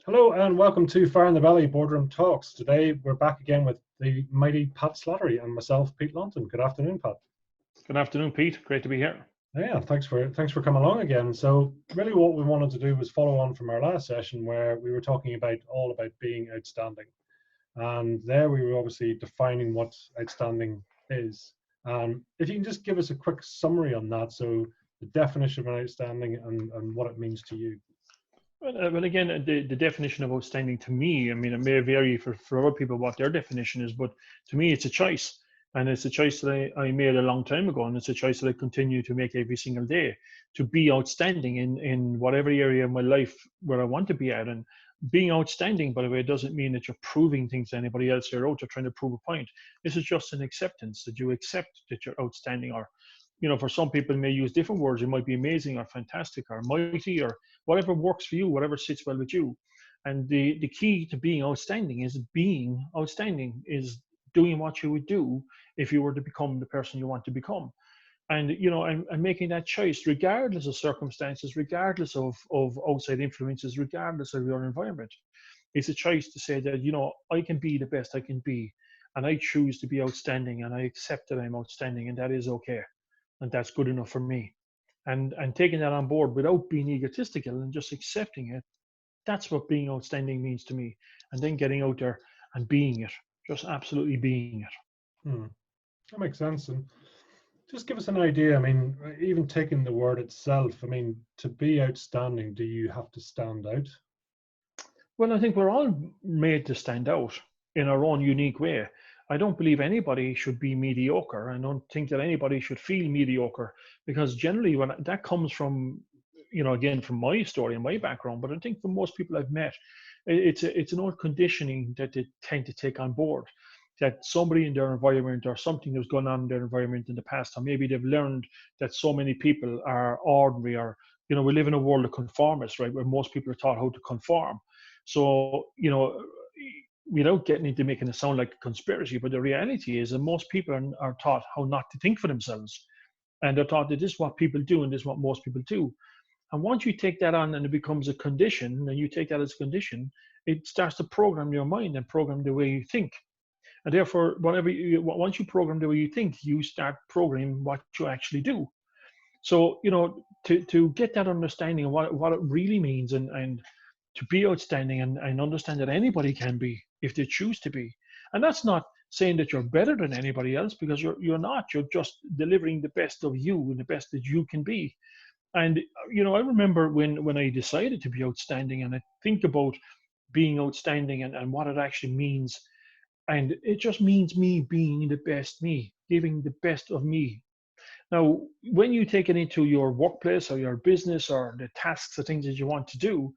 Hello and welcome to Fire in the Valley Boardroom Talks. Today we're back again with the mighty Pat Slattery and myself, Pete Launton. Good afternoon, Pat. Good afternoon, Pete. Great to be here. Yeah, thanks for coming along again. So really what we wanted to do was follow on from our last session where we were talking all about being outstanding. And there we were obviously defining what outstanding is. If you can just give us a quick summary on that, so the definition of an outstanding and what it means to you. Well, again, the definition of outstanding to me, I mean, it may vary for other people what their definition is, but to me, it's a choice. And it's a choice that I made a long time ago, and it's a choice that I continue to make every single day to be outstanding in whatever area of my life where I want to be at. And being outstanding, by the way, doesn't mean that you're proving things to anybody else you're out there trying to prove a point. This is just an acceptance that you accept that you're outstanding, or for some people may use different words. It might be amazing or fantastic or mighty or whatever works for you, whatever sits well with you. And the key to being outstanding is doing what you would do if you were to become the person you want to become. And I'm making that choice regardless of circumstances, regardless of outside influences, regardless of your environment. It's a choice to say that I can be the best I can be, and I choose to be outstanding, and I accept that I'm outstanding, and that is okay, and that's good enough for me. And taking that on board without being egotistical and just accepting it, that's what being outstanding means to me. And then getting out there and being it, just absolutely being it. That makes sense. And just give us an idea. I mean, even taking the word itself, I mean, to be outstanding, do you have to stand out? Well, I think we're all made to stand out in our own unique way. I don't believe anybody should be mediocre. I don't think that anybody should feel mediocre, because generally when that comes from, again, from my story and my background, but I think for most people I've met, it's an old conditioning that they tend to take on board, that somebody in their environment or something that's gone on in their environment in the past, or maybe they've learned that so many people are ordinary, or, we live in a world of conformists, right, where most people are taught how to conform. So, without getting into making it sound like a conspiracy, but the reality is that most people are taught how not to think for themselves. And they're taught that this is what people do and this is what most people do. And once you take that on and it becomes a condition, and you take that as a condition, it starts to program your mind and program the way you think. And therefore, once you program the way you think, you start programming what you actually do. So, to get that understanding of what it really means, and to be outstanding, and understand that anybody can be if they choose to be. And that's not saying that you're better than anybody else, because you're not. You're just delivering the best of you and the best that you can be. And I remember when I decided to be outstanding, and I think about being outstanding and what it actually means. And it just means me being the best me, giving the best of me. Now, when you take it into your workplace or your business or the tasks or things that you want to do,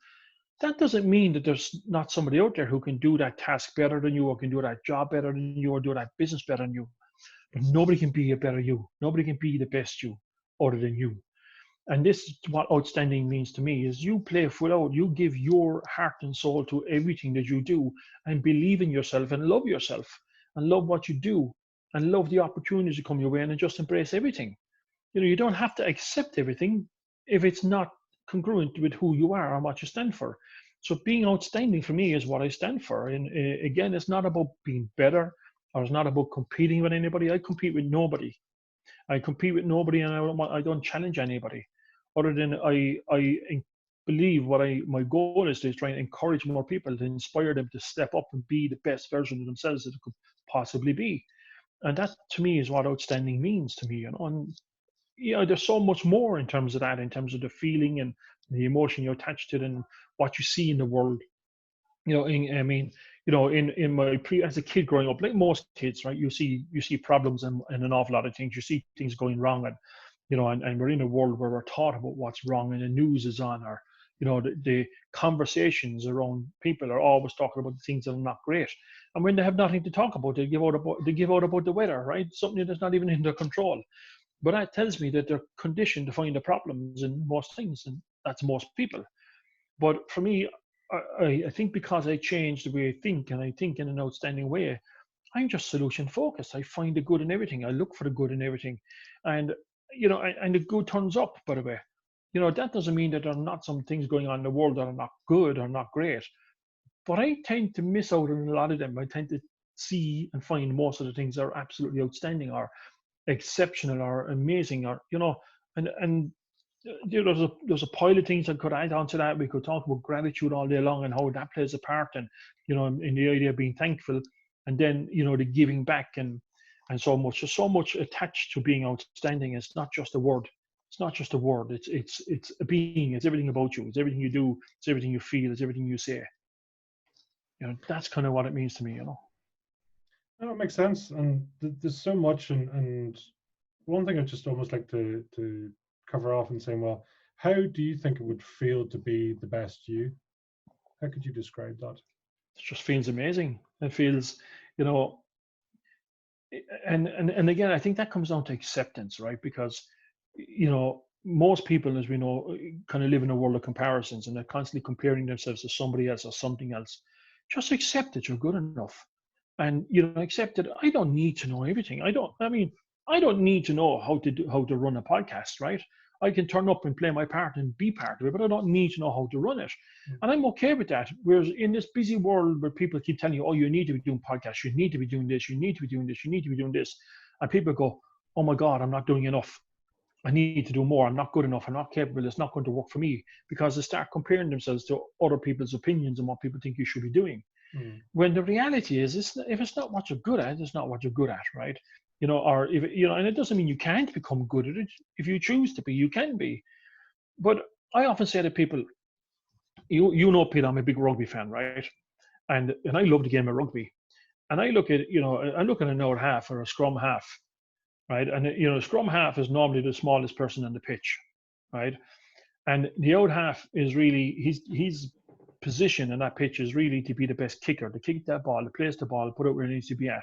that doesn't mean that there's not somebody out there who can do that task better than you, or can do that job better than you, or do that business better than you. But nobody can be a better you. Nobody can be the best you other than you. And this is what outstanding means to me: is you play full out, you give your heart and soul to everything that you do, and believe in yourself and love yourself and love what you do and love the opportunities that come your way, and just embrace everything. You don't have to accept everything if it's not congruent with who you are and what you stand for. So being outstanding for me is what I stand for. And again, it's not about being better, or it's not about competing with anybody. I compete with nobody. I compete with nobody, and I don't challenge anybody. Other than I believe my goal is to try and encourage more people, to inspire them to step up and be the best version of themselves that they could possibly be. And that to me is what outstanding means to me. And there's so much more in terms of that, in terms of the feeling and the emotion you attach to it, and what you see in the world. I mean, in my as a kid growing up, like most kids, right, you see problems and an awful lot of things. You see things going wrong, and we're in a world where we're taught about what's wrong, and the news is on, or the conversations around people are always talking about the things that are not great. And when they have nothing to talk about, they give out about the weather, right? Something that's not even in their control. But that tells me that they're conditioned to find the problems in most things, and that's most people. But for me, I think because I changed the way I think, and I think in an outstanding way, I'm just solution focused. I find the good in everything. I look for the good in everything, and and the good turns up. By the way, that doesn't mean that there are not some things going on in the world that are not good or not great. But I tend to miss out on a lot of them. I tend to see and find most of the things that are absolutely outstanding or exceptional or amazing, or and there's a pile of things I could add on to that. We could talk about gratitude all day long and how that plays a part, and in the idea of being thankful, and then the giving back, and so much. There's so much attached to being outstanding. It's not just a word. It's not just a word. It's a being. It's everything about you. It's everything you do. It's everything you feel. It's everything you say. That's kind of what it means to me. No, it makes sense, and there's so much, and one thing I just almost like to cover off and saying, well, how do you think it would feel to be the best you? How could you describe that? It just feels amazing. It feels, you know, and again, I think that comes down to acceptance, right? Because most people, as we know, kind of live in a world of comparisons, and they're constantly comparing themselves to somebody else or something else. Just accept that you're good enough, and accept that I don't need to know everything. I don't need to know how to run a podcast, right? I can turn up and play my part and be part of it, but I don't need to know how to run it. And I'm okay with that. Whereas in this busy world where people keep telling you, oh, you need to be doing podcasts, you need to be doing this, you need to be doing this, you need to be doing this. And people go, oh my God, I'm not doing enough. I need to do more. I'm not good enough. I'm not capable. It's not going to work for me, because they start comparing themselves to other people's opinions and what people think you should be doing. When the reality is, if it's not what you're good at, it's not what you're good at, right? Or if and it doesn't mean you can't become good at it. If you choose to be, you can be. But I often say to people, Pete, I'm a big rugby fan, right? And I love the game of rugby. And I look at an out half or a scrum half, right? And scrum half is normally the smallest person on the pitch, right? And the out half is really his position in that pitch is really to be the best kicker, to kick that ball, to place the ball, put it where it needs to be at.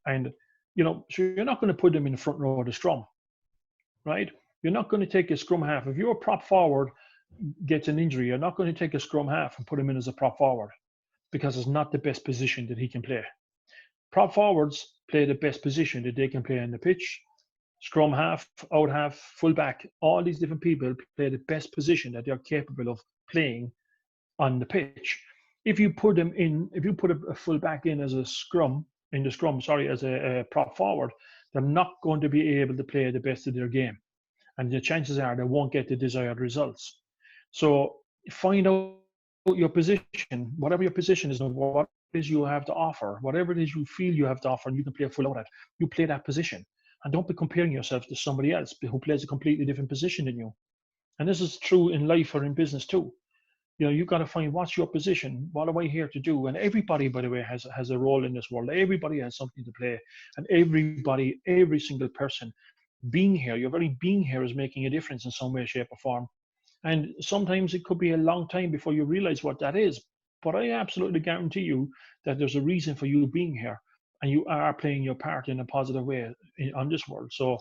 And so you're not going to put them in the front row of the scrum, right? You're not going to take a scrum half. If your prop forward gets an injury, you're not going to take a scrum half and put him in as a prop forward, because it's not the best position that he can play. Prop forwards play the best position that they can play on the pitch. Scrum half, out half, full back, all these different people play the best position that they're capable of playing on the pitch. If you put a full back in as a as a prop forward, they're not going to be able to play the best of their game, and the chances are they won't get the desired results. So find out your position, whatever your position is, and what it is you have to offer, whatever it is you feel you have to offer, and you can play full out at. You play that position, and don't be comparing yourself to somebody else who plays a completely different position than you. And this is true in life or in business too. You've got to find what's your position. What am I here to do? And everybody, by the way, has a role in this world. Everybody has something to play, and every single person being here, your very being here is making a difference in some way, shape, or form. And sometimes it could be a long time before you realize what that is. But I absolutely guarantee you that there's a reason for you being here, and you are playing your part in a positive way on this world. So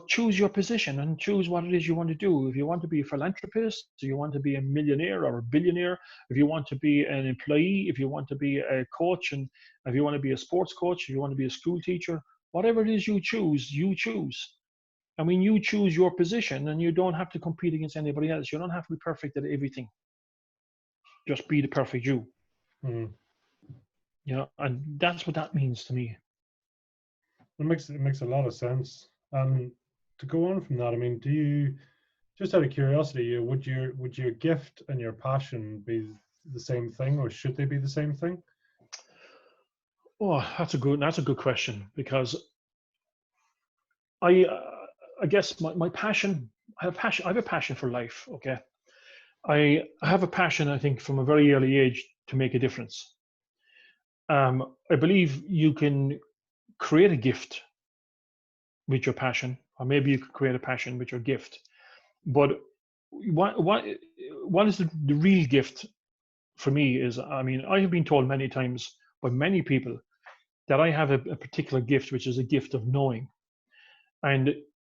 choose your position and choose what it is you want to do. If you want to be a philanthropist, if you want to be a millionaire or a billionaire, if you want to be an employee, if you want to be a coach, and if you want to be a sports coach, if you want to be a school teacher, whatever it is you choose, you choose. I mean, you choose your position, and you don't have to compete against anybody else. You don't have to be perfect at everything. Just be the perfect you. And that's what that means to me. It makes a lot of sense. And to go on from that, I mean, do you, just out of curiosity, would your gift and your passion be the same thing, or should they be the same thing? Oh, that's a good question, because I guess my passion, I have a passion for life. Okay, I have a passion, I think, from a very early age to make a difference. I believe you can create a gift with your passion, or maybe you could create a passion with your gift. But what is the real gift for me is, I mean, I have been told many times by many people that I have a particular gift, which is a gift of knowing. And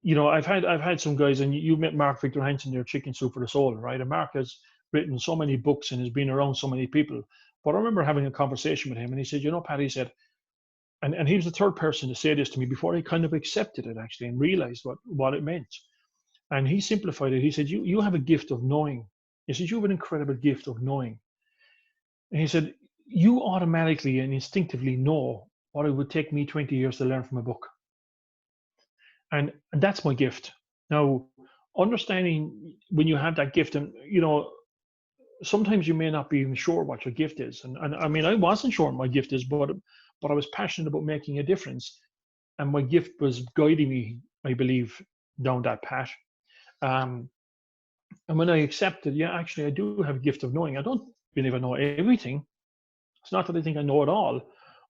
I've had some guys, and you met Mark Victor Hansen, your Chicken Soup for the Soul, right? And Mark has written so many books and has been around so many people. But I remember having a conversation with him, and he said, Pat, he said, and he was the third person to say this to me before I kind of accepted it, actually, and realized what it meant. And he simplified it. He said, you have a gift of knowing. He said, you have an incredible gift of knowing. And he said, you automatically and instinctively know what it would take me 20 years to learn from a book. And that's my gift. Now, understanding when you have that gift, and sometimes you may not be even sure what your gift is. And I mean, I wasn't sure what my gift is, but I was passionate about making a difference. And my gift was guiding me, I believe, down that path. Um, and when I accepted, yeah, actually, I do have a gift of knowing. I don't believe I know everything. It's not that I think I know it all,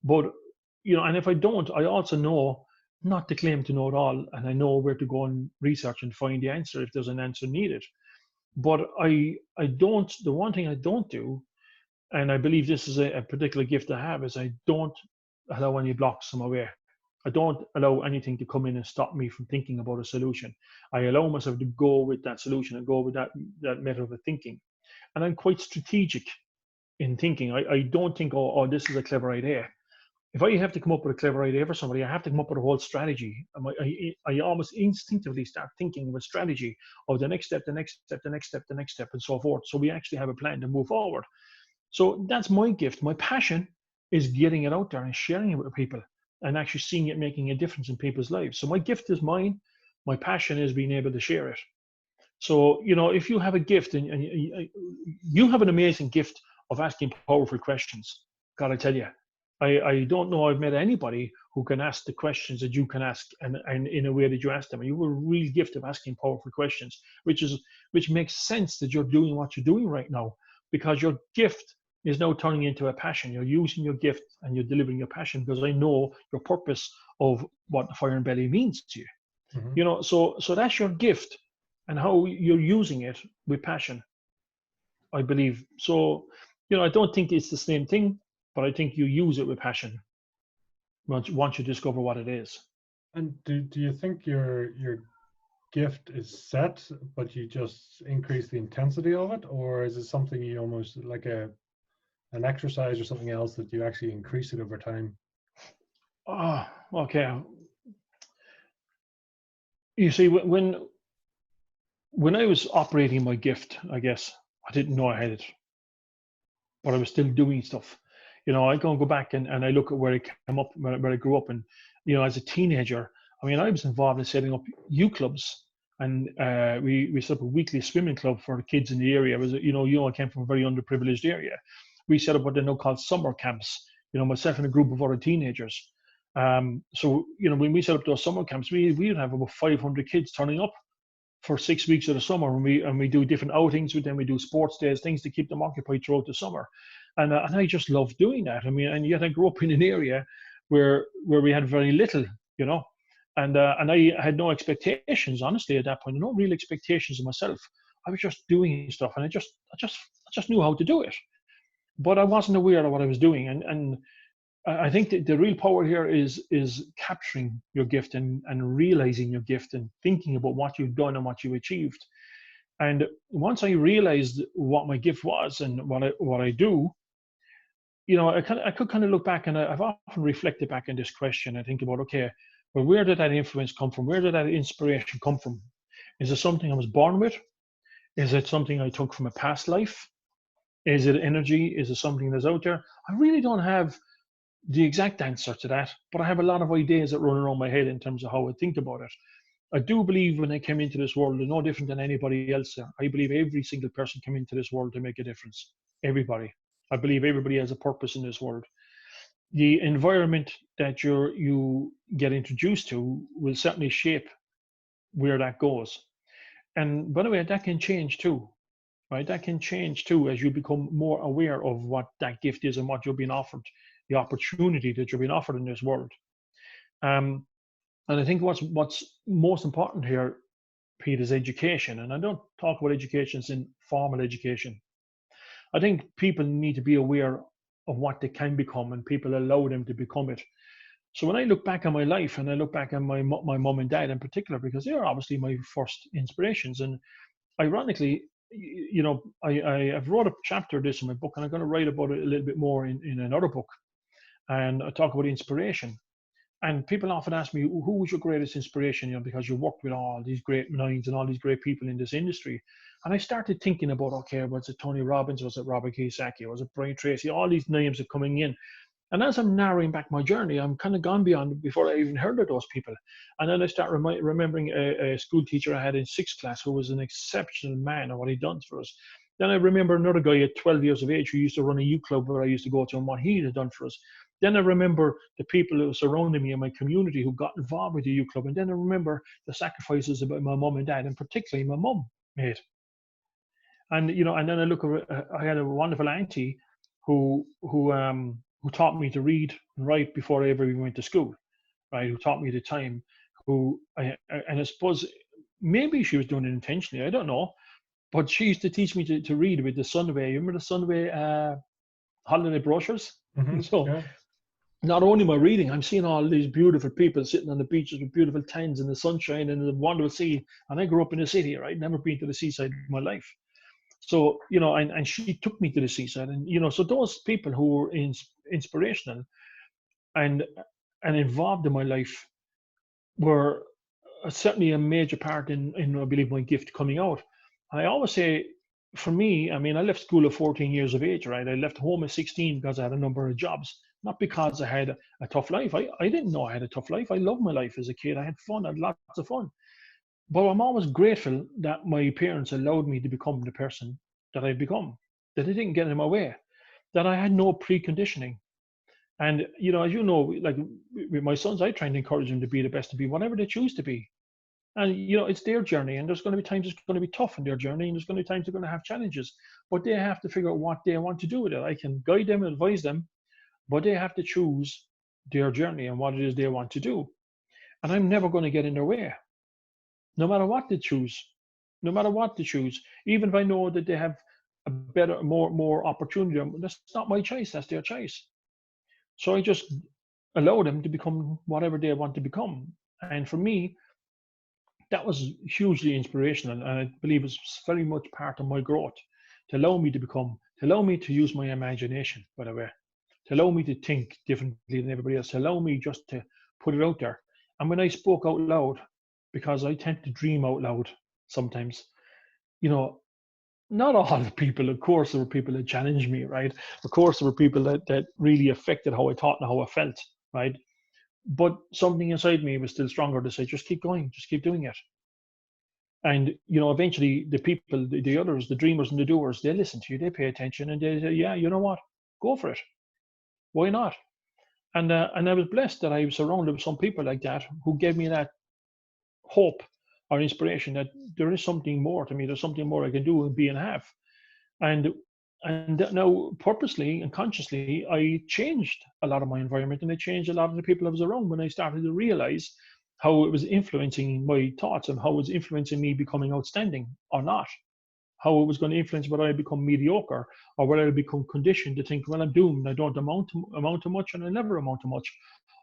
but and if I don't, I also know not to claim to know it all, and I know where to go and research and find the answer if there's an answer needed. But I don't. The one thing I don't do, and I believe this is a particular gift I have, is I don't allow any blocks in my way. I don't allow anything to come in and stop me from thinking about a solution. I allow myself to go with that solution and go with that method of thinking. And I'm quite strategic in thinking. I don't think, oh, this is a clever idea. If I have to come up with a clever idea for somebody, I have to come up with a whole strategy. I almost instinctively start thinking of a strategy of the next step, the next step, the next step, the next step, and so forth. So we actually have a plan to move forward. So that's my gift. My passion is getting it out there and sharing it with people and actually seeing it making a difference in people's lives. So my gift is mine. My passion is being able to share it. So, if you have a gift and you have an amazing gift of asking powerful questions, God, I tell you, I don't know I've met anybody who can ask the questions that you can ask and in a way that you ask them. You have a real gift of asking powerful questions, which makes sense that you're doing what you're doing right now, because your gift is now turning into a passion. You're using your gift and you're delivering your passion, because I know your purpose of what the Fire and Belly means to you. Mm-hmm. So that's your gift, and how you're using it with passion, I believe. So, I don't think it's the same thing, but I think you use it with passion once you discover what it is. And do you think your gift is set, but you just increase the intensity of it, or is it something you almost like an exercise or something else that you actually increase it over time? Oh, okay. You see, when I was operating my gift, I guess I didn't know I had it, but I was still doing stuff. I can go back and I look at where I came up, where I grew up, and as a teenager, I mean, I was involved in setting up U clubs, and we set up a weekly swimming club for the kids in the area. It was, I came from a very underprivileged area. We set up what they now call summer camps. Myself and a group of other teenagers. So when we set up those summer camps, we would have about 500 kids turning up for 6 weeks of the summer, and we do different outings with them. We do sports days, things to keep them occupied throughout the summer, and I just love doing that. I mean, and yet I grew up in an area where we had very little, and I had no expectations, honestly, at that point. No real expectations of myself. I was just doing stuff, and I just knew how to do it, but I wasn't aware of what I was doing, and I think that the real power here is capturing your gift and realizing your gift and thinking about what you've done and what you achieved. And once I realized what my gift was and what I do, I could kind of look back, and I've often reflected back on this question. I think about, okay, well, where did that influence come from? Where did that inspiration come from? Is it something I was born with? Is it something I took from a past life? Is it energy? Is it something that's out there? I really don't have the exact answer to that, but I have a lot of ideas that run around my head in terms of how I think about it. I do believe when I came into this world, no different than anybody else. I believe every single person came into this world to make a difference. Everybody. I believe everybody has a purpose in this world. The environment that you get introduced to will certainly shape where that goes. And by the way, that can change too, right? That can change too as you become more aware of what that gift is and what you're being offered, the opportunity that you're being offered in this world. And I think what's most important here, Pete, is education. And I don't talk about education as in formal education. I think people need to be aware of what they can become, and people allow them to become it. So when I look back on my life, and I look back on my mom and dad in particular, because they are obviously my first inspirations, and ironically, I've wrote a chapter of this in my book, and I'm going to write about it a little bit more in another book, and I talk about inspiration. And people often ask me, who was your greatest inspiration? Because you worked with all these great minds and all these great people in this industry. And I started thinking about, okay, was it Tony Robbins? Was it Robert Kiyosaki? Was it Brian Tracy? All these names are coming in. And as I'm narrowing back my journey, I'm kind of gone beyond before I even heard of those people. And then I start remembering a school teacher I had in sixth class who was an exceptional man and what he'd done for us. Then I remember another guy at 12 years of age who used to run a youth club where I used to go to and what he had done for us. Then I remember the people who surrounded me in my community who got involved with the youth club. And then I remember the sacrifices about my mum and dad, and particularly my mum made. And and then I look at I had a wonderful auntie who taught me to read and write before I ever even went to school, right? Who taught me the time, and I suppose maybe she was doing it intentionally. I don't know, but she used to teach me to read with the Sunway. You remember the Sunway holiday brochures? So Yeah. not only am I reading, I'm seeing all these beautiful people sitting on the beaches with beautiful tents in the sunshine and the wonderful sea. And I grew up in the city, right? Never been to the seaside in my life. So, and she took me to the seaside. And, so those people who were inspirational and involved in my life were certainly a major part in, I believe, my gift coming out. I always say, for me, I mean, I left school at 14 years of age, right? I left home at 16 because I had a number of jobs, not because I had a tough life. I didn't know I had a tough life. I loved my life as a kid. I had fun, I had lots of fun. But I'm always grateful that my parents allowed me to become the person that I've become, that they didn't get in my way, that I had no preconditioning. And, as you know, like with my sons, I try and encourage them to be the best, to be whatever they choose to be. And, it's their journey, and there's going to be times it's going to be tough in their journey, and there's going to be times they're going to have challenges, but they have to figure out what they want to do with it. I can guide them and advise them, but they have to choose their journey and what it is they want to do. And I'm never going to get in their way, no matter what they choose, no matter what they choose, even if I know that they have a better, more opportunity. That's not my choice, that's their choice. So I just allow them to become whatever they want to become. And for me, that was hugely inspirational, and I believe it's very much part of my growth to allow me to become, to allow me to use my imagination, by the way, to allow me to think differently than everybody else, to allow me just to put it out there. And when I spoke out loud, because I tend to dream out loud sometimes, you know, not all the people, of course, there were people that challenged me, right? Of course, there were people that really affected how I thought and how I felt, right? But something inside me was still stronger to say, just keep going, just keep doing it. And eventually the people, the others, the dreamers and the doers, they listen to you, they pay attention, and they say, yeah, you know what, go for it, why not? And I was blessed that I was surrounded with some people like that who gave me that hope or inspiration that there is something more to me, there's something more I can do and be and have. And and now, purposely and consciously, I changed a lot of my environment, and I changed a lot of the people I was around when I started to realize how it was influencing my thoughts and how it was influencing me becoming outstanding or not, how it was going to influence whether I become mediocre or whether I become conditioned to think, well, I'm doomed, I don't amount to much, and I never amount to much.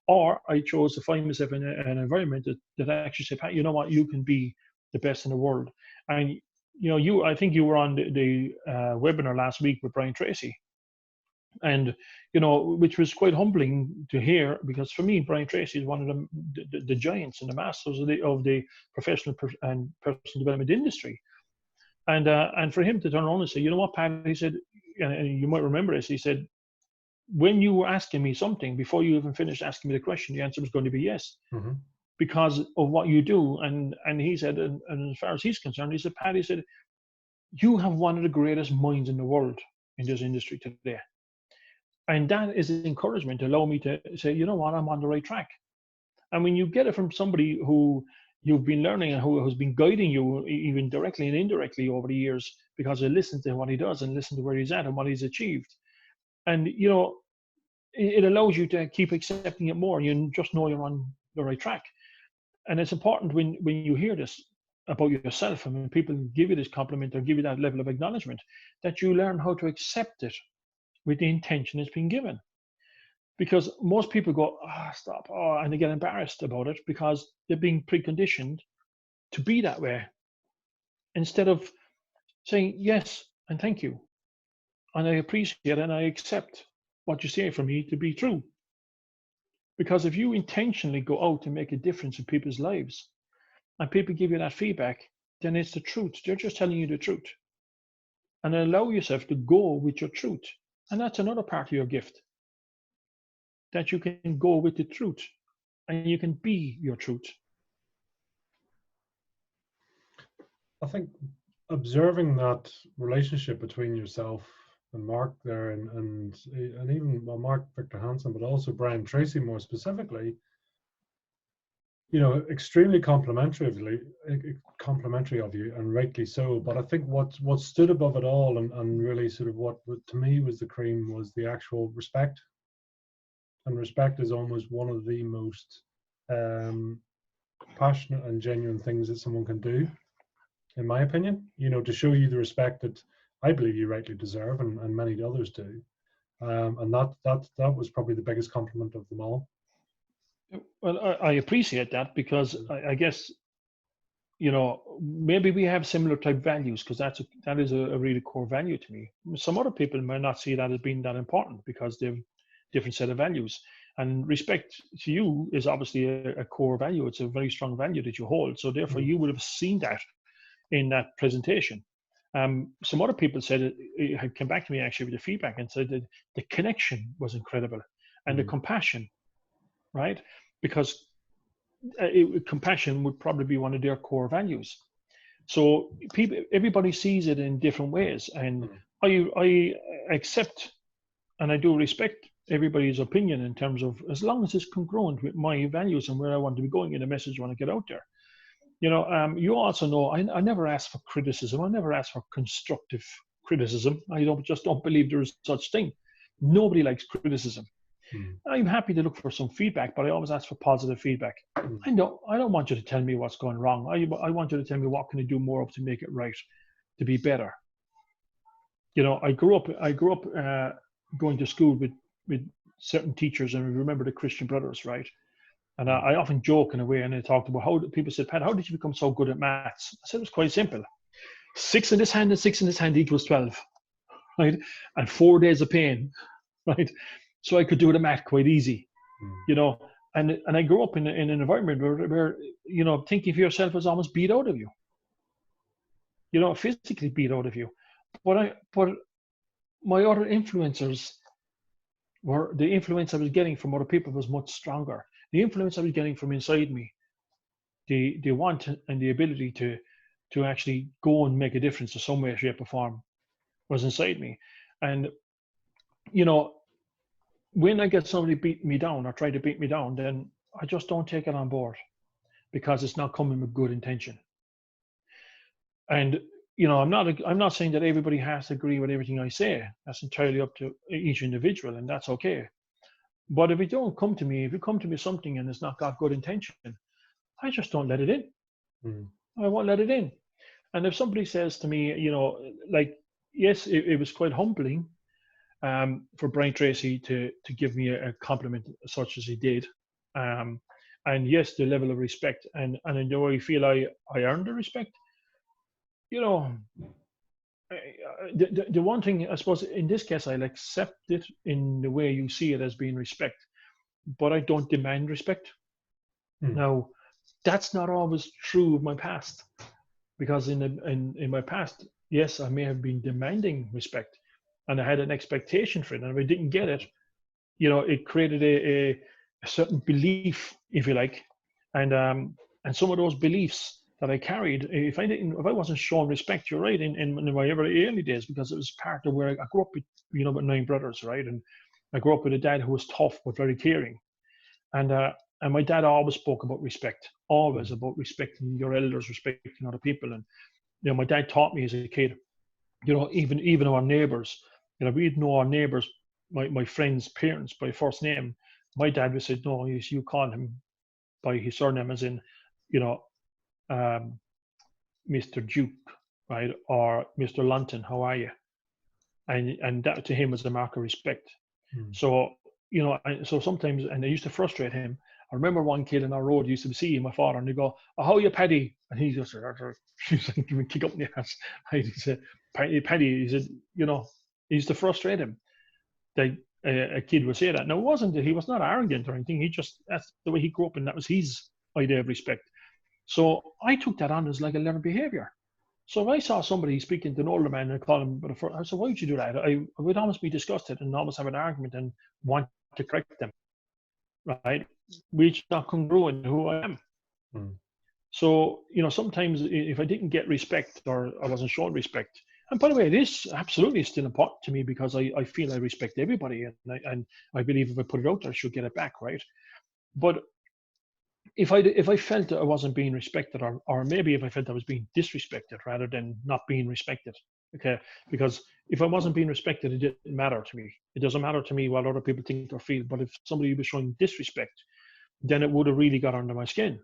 Or I chose to find myself in an environment that actually said, Pat, you know what, you can be the best in the world. And I think you were on the webinar last week with Brian Tracy, and which was quite humbling to hear, because for me, Brian Tracy is one of the giants and the masters of the professional and personal development industry. And for him to turn around and say, you know what, Pat, he said, and you might remember this, he said, when you were asking me something, before you even finished asking me the question, the answer was going to be yes, Mm-hmm. because of what you do. And he said, and as far as he's concerned, he said, Pat, he said, you have one of the greatest minds in the world in this industry today. And that is encouragement to allow me to say, you know what, I'm on the right track. And when you get it from somebody who you've been learning and who has been guiding you, even directly and indirectly over the years, because I listen to what he does and listen to where he's at and what he's achieved. And, it allows you to keep accepting it more. You just know you're on the right track. And it's important when you hear this about yourself, and when people give you this compliment or give you that level of acknowledgement, that you learn how to accept it with the intention it's been given. Because most people go, stop, and they get embarrassed about it because they're being preconditioned to be that way, instead of saying yes and thank you, and I appreciate and I accept what you say for me to be true. Because if you intentionally go out to make a difference in people's lives and people give you that feedback, then it's the truth. They're just telling you the truth. And allow yourself to go with your truth. And that's another part of your gift, that you can go with the truth and you can be your truth. I think observing that relationship between yourself and Mark there, and even Mark Victor Hansen, but also Brian Tracy more specifically, extremely complimentary of you, and rightly so. But I think what stood above it all, and really sort of what to me was the cream, was the actual respect. And respect is almost one of the most passionate and genuine things that someone can do, in my opinion, to show you the respect that I believe you rightly deserve, and many others do. And that was probably the biggest compliment of them all. Well, I appreciate that, because I guess, maybe we have similar type values, because that is a really core value to me. Some other people might not see that as being that important because they've different set of values. And respect to you is obviously a core value. It's a very strong value that you hold. So therefore, you would have seen that in that presentation. Some other people said, it had come back to me actually with the feedback and said that the connection was incredible, and the compassion, right? Because compassion would probably be one of their core values. So everybody sees it in different ways, and I accept and I do respect everybody's opinion in terms of, as long as it's congruent with my values and where I want to be going in the message I want to get out there. You also know I never ask for criticism. I never ask for constructive criticism. I just don't believe there is such thing. Nobody likes criticism. I'm happy to look for some feedback, but I always ask for positive feedback. I don't want you to tell me what's going wrong. I want you to tell me what can I do more of to make it right, to be better. I grew up going to school with certain teachers, and we remember the Christian Brothers, right? And I often joke in a way, and I talked about how people said, Pat, how did you become so good at maths? I said, it was quite simple. 6 in this hand and 6 in this hand equals 12, right? And 4 days of pain, right? So I could do the math quite easy, And I grew up in an environment where thinking for yourself was almost beat out of you, physically beat out of you. But my other influencers the influence I was getting from other people was much stronger. The influence I was getting from inside me, the want and the ability to actually go and make a difference in some way, shape, or form was inside me. And when I get somebody beat me down or try to beat me down, then I just don't take it on board, because it's not coming with good intention. And I'm not saying that everybody has to agree with everything I say. That's entirely up to each individual, and that's okay. But if you come to me something and it's not got good intention, I just don't let it in. I won't let it in. And if somebody says to me, yes, it was quite humbling for Brian Tracy to give me a compliment such as he did. And yes, the level of respect, and do I feel I earned the respect? The one thing, I suppose, in this case, I'll accept it in the way you see it as being respect, but I don't demand respect. Now, that's not always true of my past, because in my past, yes, I may have been demanding respect, and I had an expectation for it, and if I didn't get it, it created a certain belief, if you like, and some of those beliefs that I carried, if I wasn't shown respect, you're right, in my early days, because it was part of where I grew up with, with 9 brothers, right, and I grew up with a dad who was tough but very caring, and my dad always spoke about respect, always about respecting your elders, respecting other people, and my dad taught me as a kid, even our neighbors, we'd know our neighbors, my friends' parents by first name. My dad would say, no, you call him by his surname, as in, Mr. Duke, right, or Mr. Lunton, how are you? And that to him was a mark of respect. So so sometimes, and it used to frustrate him. I remember one kid in our road used to see my father, and they go, "Oh, how are you, Paddy?" And he just give me a kick up in the ass. He said, "Paddy," he said, it used to frustrate him. a kid would say that. Now, he was not arrogant or anything. That's the way he grew up, and that was his idea of respect. So I took that on as like a learned behavior. So if I saw somebody speaking to an older man and call him, I said, why would you do that? I would almost be disgusted and almost have an argument and want to correct them, right? Which is not congruent to who I am. Mm. So, sometimes if I didn't get respect or I wasn't shown respect, and by the way, it is absolutely still important to me because I feel I respect everybody, and I believe if I put it out there, I should get it back, right? But if I felt that I wasn't being respected, or maybe if I felt I was being disrespected rather than not being respected, okay, because if I wasn't being respected, it didn't matter to me. It doesn't matter to me what other people think or feel. But if somebody was showing disrespect, then it would have really got under my skin,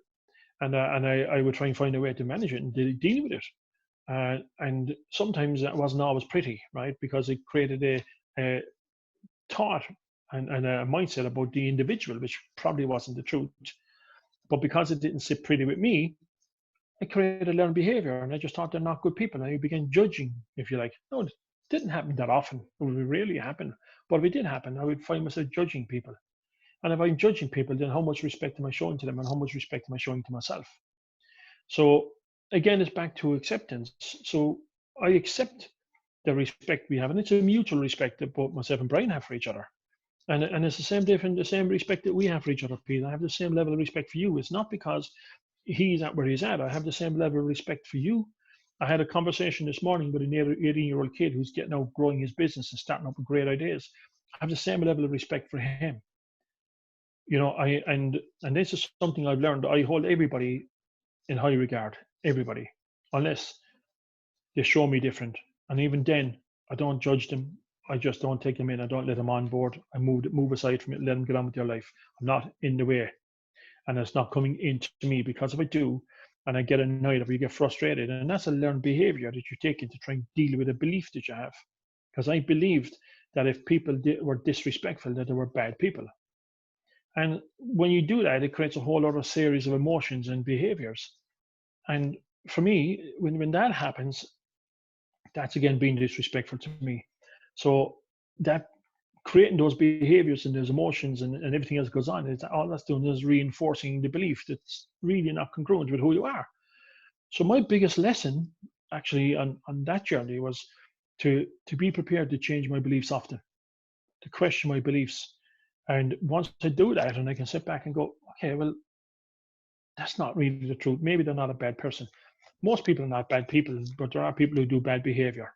and I would try and find a way to manage it and deal with it. And sometimes that wasn't always pretty, right? Because it created a thought and a mindset about the individual, which probably wasn't the truth. But because it didn't sit pretty with me, I created a learned behavior, and I just thought they're not good people. And I began judging, if you like. No, it didn't happen that often. It would rarely happen. But if it did happen, I would find myself judging people. And if I'm judging people, then how much respect am I showing to them, and how much respect am I showing to myself? So again, it's back to acceptance. So I accept the respect we have, and it's a mutual respect that both myself and Brian have for each other. And it's the same respect that we have for each other, Peter. I have the same level of respect for you. It's not because he's at where he's at. I have the same level of respect for you. I had a conversation this morning with an 18-year-old kid who's getting out, growing his business and starting up with great ideas. I have the same level of respect for him. And this is something I've learned. I hold everybody in high regard, everybody, unless they show me different. And even then, I don't judge them. I just don't take them in. I don't let them on board. I move aside from it, let them get on with their life. I'm not in the way. And it's not coming into me, because if I do, and I get annoyed or you get frustrated, and that's a learned behavior that you take in to try and deal with a belief that you have. Because I believed that if people were disrespectful, that they were bad people. And when you do that, it creates a whole other series of emotions and behaviors. And for me, when that happens, that's again being disrespectful to me. So that creating those behaviors and those emotions and everything else goes on, it's all that's doing is reinforcing the belief that's really not congruent with who you are. So my biggest lesson actually on that journey was to be prepared to change my beliefs often, to question my beliefs. And once I do that, and I can sit back and go, okay, well, that's not really the truth. Maybe they're not a bad person. Most people are not bad people, but there are people who do bad behavior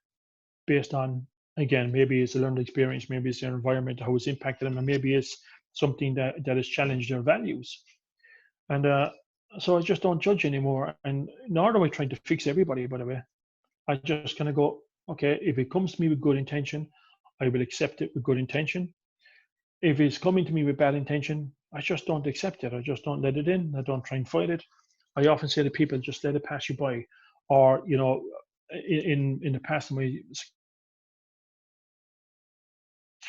based on, again, maybe it's a learned experience, maybe it's their environment, how it's impacted them, and maybe it's something that has challenged their values. And so I just don't judge anymore. And nor do I try to fix everybody, by the way. I just kind of go, okay, if it comes to me with good intention, I will accept it with good intention. If it's coming to me with bad intention, I just don't accept it. I just don't let it in. I don't try and fight it. I often say to people, just let it pass you by. Or, in the past, in my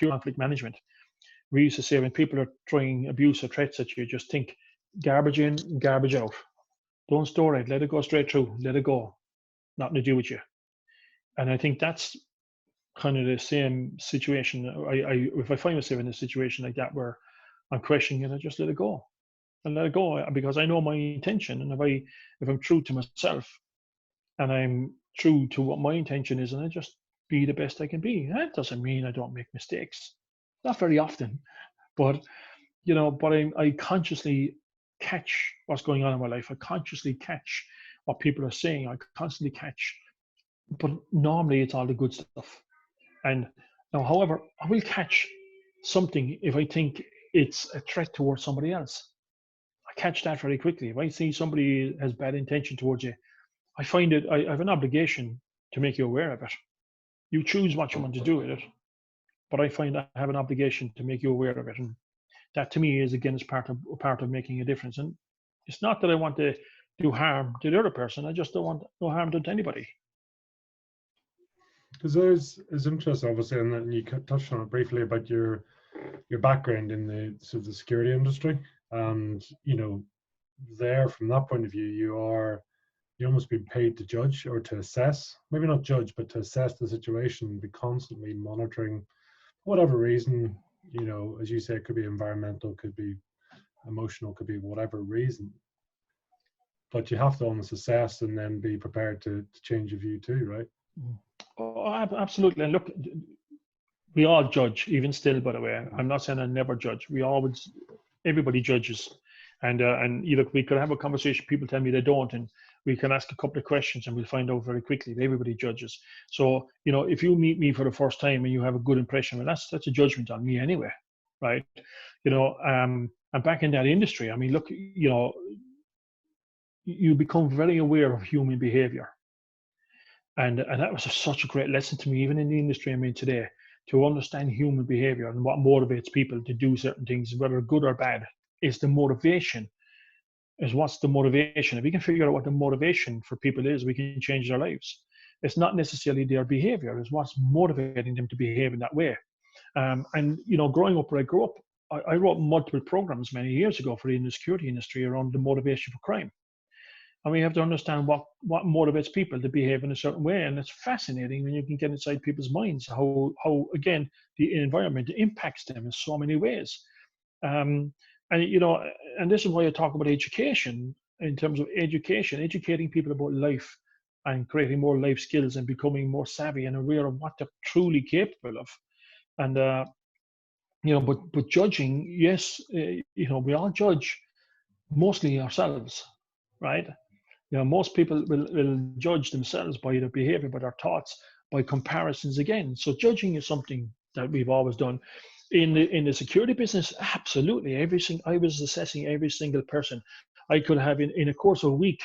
conflict management, we used to say when people are throwing abuse or threats at you, just think garbage in, garbage out. Don't store it. Let it go straight through. Let it go. Nothing to do with you. And I think that's kind of the same situation. If I find myself in a situation like that where I'm questioning it, I just let it go. And let it go because I know my intention. And if I'm true to myself and I'm true to what my intention is, and I just be the best I can be. That doesn't mean I don't make mistakes. Not very often, but I consciously catch what's going on in my life. I consciously catch what people are saying. I constantly catch, but normally it's all the good stuff. And now, however, I will catch something if I think it's a threat towards somebody else. I catch that very quickly. If I see somebody has bad intention towards you, I find it, I have an obligation to make you aware of it. You choose what you want to do with it, but I find I have an obligation to make you aware of it. And that to me is, again, is part of making a difference. And it's not that I want to do harm to the other person. I just don't want no harm done to anybody. Because it's interesting, obviously, and you touched on it briefly about your background in the sort of the security industry, and there from that point of view, you almost being paid to judge or to assess, maybe not judge, but to assess the situation, be constantly monitoring, for whatever reason, you know, as you say, it could be environmental, could be emotional, could be whatever reason. But you have to almost assess and then be prepared to change your view too, right? Oh, absolutely. And look, we all judge, even still, by the way. I'm not saying I never judge. We always, everybody judges. And you look, we could have a conversation, people tell me they don't, and we can ask a couple of questions and we'll find out very quickly that everybody judges. So, you know, if you meet me for the first time and you have a good impression, well, that's a judgment on me anyway, right? You know, and back in that industry, I mean, look, you know, you become very aware of human behavior. And that was such a great lesson to me, even in the industry I'm in today, to understand human behavior and what motivates people to do certain things, whether good or bad, is the motivation. Is what's the motivation? If we can figure out what the motivation for people is, we can change their lives. It's not necessarily their behavior; it's what's motivating them to behave in that way. And you know, growing up where I grew up, I wrote multiple programs many years ago for the security industry around the motivation for crime. And we have to understand what motivates people to behave in a certain way. And it's fascinating when you can get inside people's minds how again the environment impacts them in so many ways. Um, and you know, and this is why I talk about education in terms of education, educating people about life and creating more life skills and becoming more savvy and aware of what they're truly capable of. And you know, but judging, yes, you know, we all judge mostly ourselves, right? You know, most people will judge themselves by their behavior, by their thoughts, by comparisons again. So judging is something that we've always done. In the security business, absolutely. I was assessing every single person. I could have in a course of a week,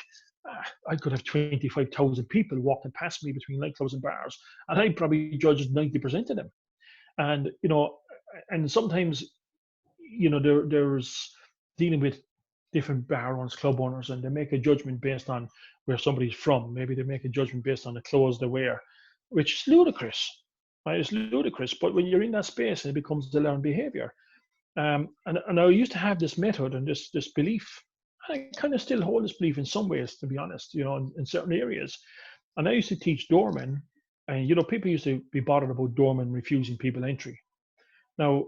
I could have 25,000 people walking past me between nightclubs and bars, and I probably judged 90% of them. And you know, and sometimes you know there's dealing with different bar owners, club owners, and they make a judgment based on where somebody's from. Maybe they make a judgment based on the clothes they wear, which is ludicrous. Right? It's ludicrous. But when you're in that space, it becomes the learned behavior. And I used to have this method and this belief. I kind of still hold this belief in some ways, to be honest. You know, in certain areas. And I used to teach doormen, and you know, people used to be bothered about doormen refusing people entry. Now,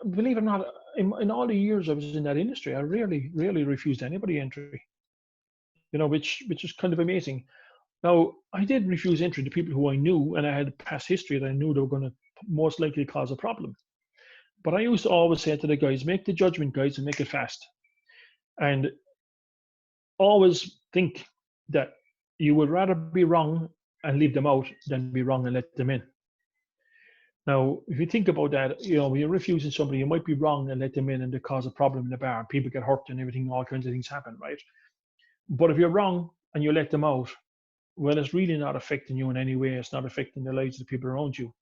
believe it or not, in all the years I was in that industry, I rarely refused anybody entry. You know, which is kind of amazing. Now, I did refuse entry to people who I knew, and I had past history that I knew they were going to most likely cause a problem. But I used to always say to the guys, make the judgment, guys, and make it fast. And always think that you would rather be wrong and leave them out than be wrong and let them in. Now, if you think about that, you know, when you're refusing somebody, you might be wrong and let them in and they cause a problem in the bar and people get hurt and everything, all kinds of things happen, right? But if you're wrong and you let them out, well, it's really not affecting you in any way. It's not affecting the lives of the people around you.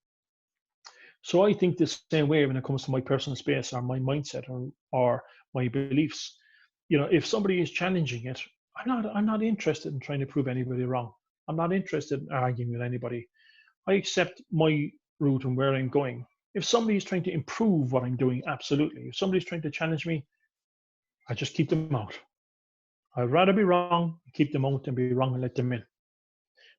So I think the same way when it comes to my personal space or my mindset or my beliefs. You know, if somebody is challenging it, I'm not interested in trying to prove anybody wrong. I'm not interested in arguing with anybody. I accept my route and where I'm going. If somebody is trying to improve what I'm doing, absolutely. If somebody's trying to challenge me, I just keep them out. I'd rather be wrong, keep them out, than be wrong and let them in.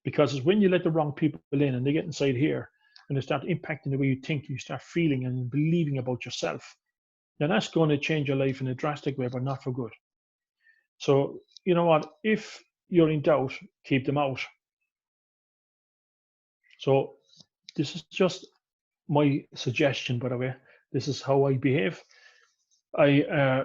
Because it's when you let the wrong people in and they get inside here and they start impacting the way you think, you start feeling and believing about yourself, then that's going to change your life in a drastic way, but not for good. So, you know what? If you're in doubt, keep them out. So, this is just my suggestion, by the way. This is how I behave. I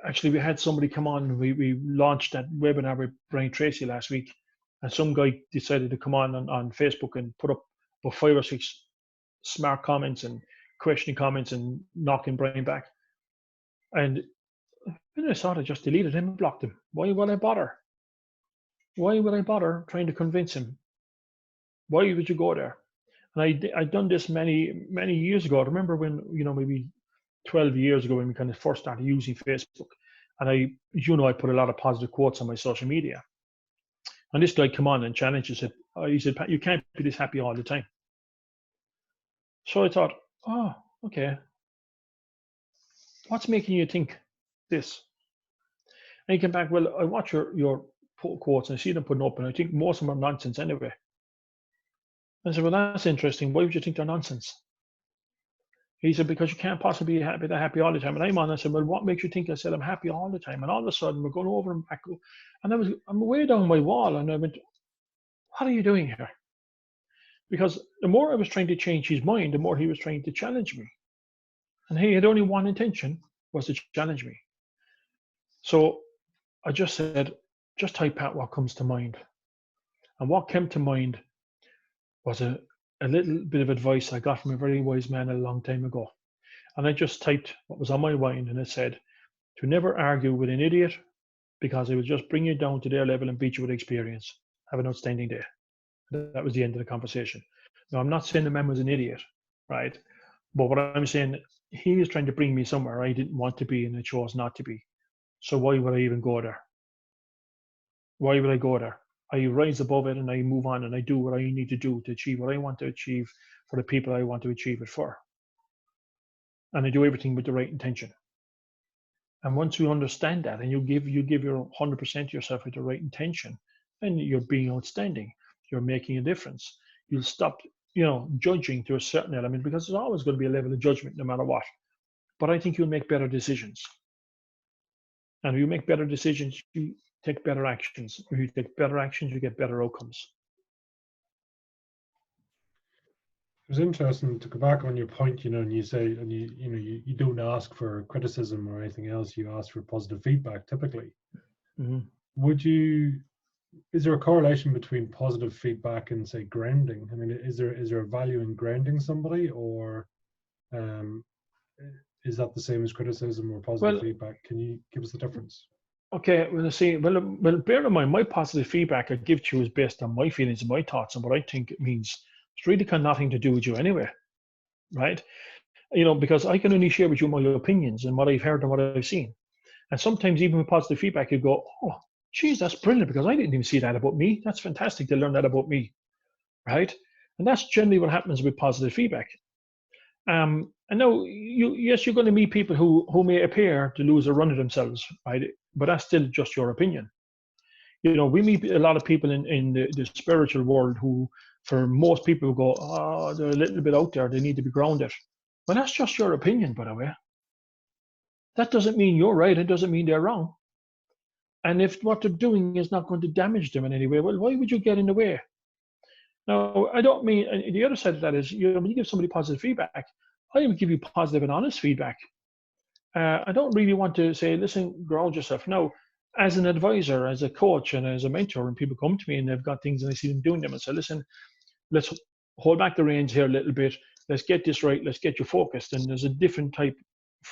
actually we had somebody come on. We launched that webinar with Brian Tracy last week, and some guy decided to come on Facebook and put up about 5 or 6 smart comments and questioning comments and knocking Brian back. And when I saw it, I just deleted him and blocked him. Why would I bother? Why would I bother trying to convince him? Why would you go there? And I'd done this many years ago. I remember when, you know, maybe 12 years ago when we kind of first started using Facebook. And I put a lot of positive quotes on my social media. And this guy come on and challenged us. He said, you can't be this happy all the time. So I thought, oh, okay. What's making you think this? And he came back, well, I watch your quotes and I see them putting up, and I think most of them are nonsense anyway. I said, well, that's interesting. Why would you think they're nonsense? He said, because you can't possibly be happy all the time. And I'm on, I said, well, what makes you think I said I'm happy all the time? And all of a sudden we're going over and back. And I'm way down my wall. And I went, what are you doing here? Because the more I was trying to change his mind, the more he was trying to challenge me. And he had only one intention, was to challenge me. So I just said, just type out what comes to mind. And what came to mind was a little bit of advice I got from a very wise man a long time ago. And I just typed what was on my mind, and it said, to never argue with an idiot, because it will just bring you down to their level and beat you with experience. Have an outstanding day. That was the end of the conversation. Now, I'm not saying the man was an idiot, right? But what I'm saying, he was trying to bring me somewhere I didn't want to be and I chose not to be. So why would I even go there? Why would I go there? I rise above it and I move on and I do what I need to do to achieve what I want to achieve for the people I want to achieve it for. And I do everything with the right intention. And once you understand that and you give your 100% to yourself with the right intention, then you're being outstanding. You're making a difference. You'll stop, judging to a certain element, because there's always going to be a level of judgment no matter what. But I think you'll make better decisions. And if you make better decisions, you take better actions. If you take better actions, you get better outcomes. It was interesting to go back on your point, and you say, and you don't ask for criticism or anything else. You ask for positive feedback typically. Mm-hmm. Is there a correlation between positive feedback and, say, grounding? I mean, is there a value in grounding somebody, or is that the same as criticism or positive feedback? Can you give us the difference? Okay, well, bear in mind, my positive feedback I give to you is based on my feelings and my thoughts and what I think it means. It's really got nothing to do with you anyway, right? Because I can only share with you my opinions and what I've heard and what I've seen. And sometimes even with positive feedback, you go, oh, geez, that's brilliant, because I didn't even see that about me. That's fantastic to learn that about me, right? And that's generally what happens with positive feedback. And now, you're going to meet people who may appear to lose a run of themselves, right? But that's still just your opinion. We meet a lot of people in the spiritual world who, for most people, go, oh, they're a little bit out there. They need to be grounded. But that's just your opinion, by the way. That doesn't mean you're right. It doesn't mean they're wrong. And if what they're doing is not going to damage them in any way, well, why would you get in the way? Now, I don't mean, and the other side of that is, when you give somebody positive feedback, I would give you positive and honest feedback. I don't really want to say, listen, ground yourself. No, as an advisor, as a coach, and as a mentor, and people come to me and they've got things and I see them doing them, and say, listen, let's hold back the reins here a little bit. Let's get this right. Let's get you focused. And there's a different type,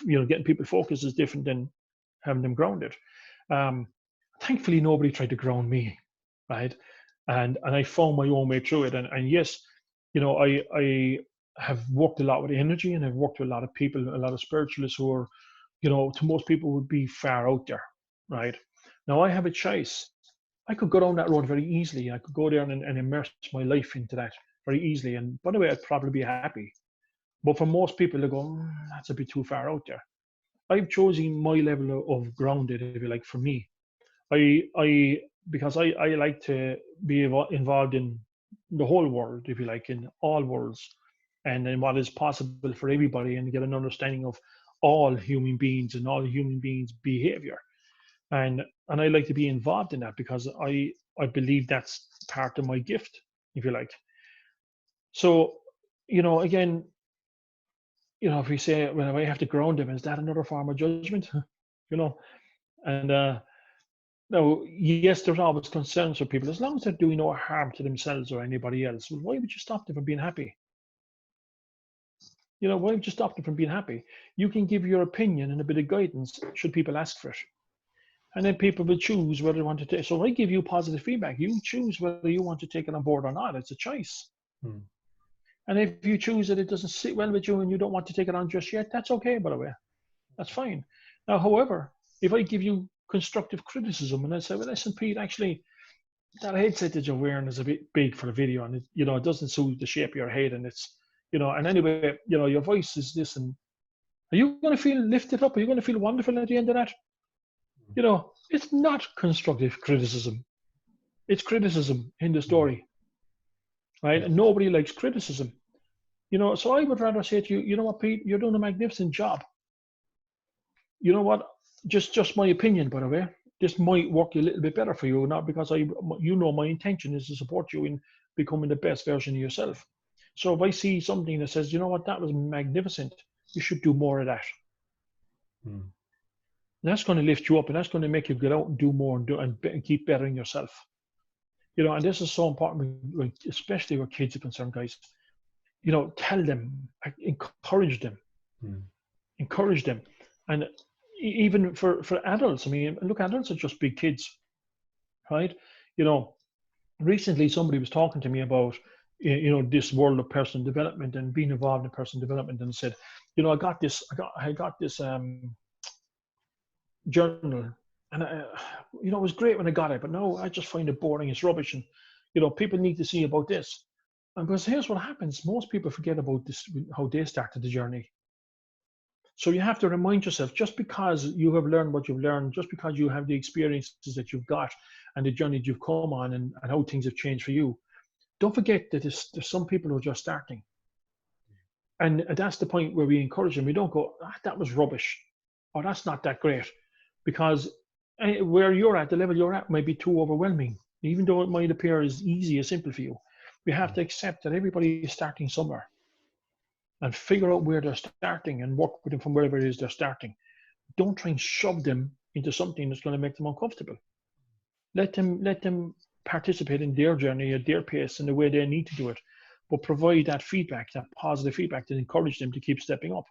getting people focused is different than having them grounded. Thankfully, nobody tried to ground me, right? And I found my own way through it. And yes, I have worked a lot with energy, and I've worked with a lot of people, a lot of spiritualists who are, to most people would be far out there, right? Now I have a choice. I could go down that road very easily. I could go there and immerse my life into that very easily. And by the way, I'd probably be happy. But for most people, they go, that's a bit too far out there. I've chosen my level of grounded, if you like, for me. Because I like to be involved in the whole world, if you like, in all worlds, and in what is possible for everybody, and get an understanding of all human beings and all human beings' behavior. And I like to be involved in that, because I believe that's part of my gift, if you like. So, again, if we say, well, I have to ground them, is that another form of judgment? And now, yes, there's always concerns for people, as long as they're doing no harm to themselves or anybody else. Well, why would you stop them from being happy? Why would you stop them from being happy? You can give your opinion and a bit of guidance should people ask for it. And then people will choose whether they want to take. So I give you positive feedback. You choose whether you want to take it on board or not. It's a choice. And if you choose that it doesn't sit well with you and you don't want to take it on just yet, that's okay, by the way. That's fine. Now, however, if I give you constructive criticism and I say, well, listen, Pete, actually, that headset that you're wearing is a bit big for the video, and it doesn't suit the shape of your head, and it's, and anyway, your voice is this, and are you going to feel lifted up? Are you going to feel wonderful at the end of that? It's not constructive criticism. It's criticism in the story, right? And nobody likes criticism. You know, so I would rather say to you, you know what, Pete, you're doing a magnificent job. You know what? Just my opinion, by the way. This might work a little bit better for you, not because you know, my intention is to support you in becoming the best version of yourself. So if I see something that says, you know what, that was magnificent, you should do more of that. Mm. That's going to lift you up, and that's going to make you get out and do more and keep bettering yourself. You know, and this is so important, especially where kids are concerned, guys. You know, tell them, encourage them, encourage them, and even for adults. I mean, look, adults are just big kids, right? You know, recently somebody was talking to me about, you know, this world of personal development and being involved in personal development, and said, you know, I got this journal, and you know, it was great when I got it, but no, I just find it boring, it's rubbish, and you know, people need to see about this. And because here's what happens, most people forget about this, how they started the journey. So you have to remind yourself, just because you have learned what you've learned, just because you have the experiences that you've got and the journey you've come on, and how things have changed for you, don't forget that there's some people who are just starting. And that's the point where we encourage them. We don't go, that was rubbish, or that's not that great, because where you're at, the level you're at, might be too overwhelming. Even though it might appear as easy as simple for you, we have to accept that everybody is starting somewhere, and figure out where they're starting and work with them from wherever it is they're starting. Don't try and shove them into something that's going to make them uncomfortable. Let them participate in their journey at their pace and the way they need to do it, but provide that feedback, that positive feedback, that encourage them to keep stepping up.